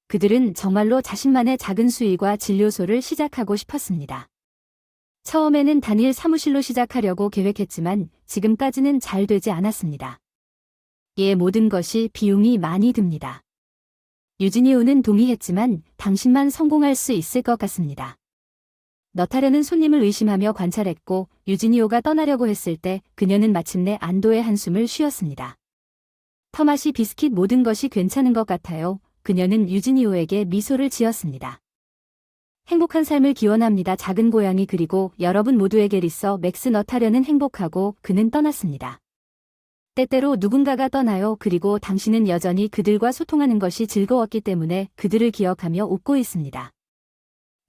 그들은 정말로 자신만의 작은 수의과 진료소를 시작하고 싶었습니다. 처음에는 단일 사무실로 시작하려고 계획했지만 지금까지는 잘 되지 않았습니다. 이 모든 것이 비용이 많이 듭니다. 유지니오는 동의했지만 당신만 성공할 수 있을 것 같습니다. 너타르는 손님을 의심하며 관찰했고 유지니오가 떠나려고 했을 때 그녀는 마침내 안도의 한숨을 쉬었습니다. 터마시 비스킷 모든 것이 괜찮은 것 같아요. 그녀는 유지니오에게 미소를 지었습니다. 행복한 삶을 기원합니다. 작은 고양이 그리고 여러분 모두에게 리서 맥스 너타르는 행복하고 그는 떠났습니다. 때때로 누군가가 떠나요. 그리고 당신은 여전히 그들과 소통하는 것이 즐거웠기 때문에 그들을 기억하며 웃고 있습니다.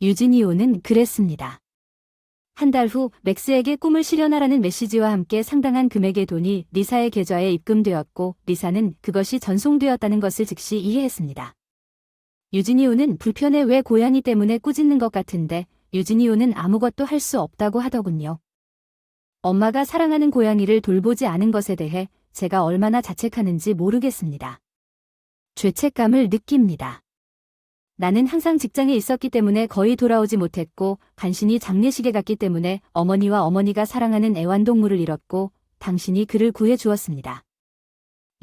유지니오는 그랬습니다. 한 달 후 맥스에게 꿈을 실현하라는 메시지와 함께 상당한 금액의 돈이 리사의 계좌에 입금되었고 리사는 그것이 전송되었다는 것을 즉시 이해했습니다. 유지니오는 불편해 왜 고양이 때문에 꾸짖는 것 같은데 유지니오는 아무것도 할 수 없다고 하더군요. 엄마가 사랑하는 고양이를 돌보지 않은 것에 대해 제가 얼마나 자책하는지 모르겠습니다. 죄책감을 느낍니다. 나는 항상 직장에 있었기 때문에 거의 돌아오지 못했고 간신히 장례식에 갔기 때문에 어머니와 어머니가 사랑하는 애완동물을 잃었고 당신이 그를 구해 주었습니다.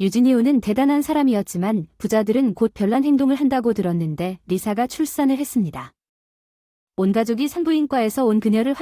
유진이오는 대단한 사람이었지만 부자들은 곧 별난 행동을 한다고 들었는데 리사가 출산을 했습니다. 온 가족이 산부인과에서 온 그녀를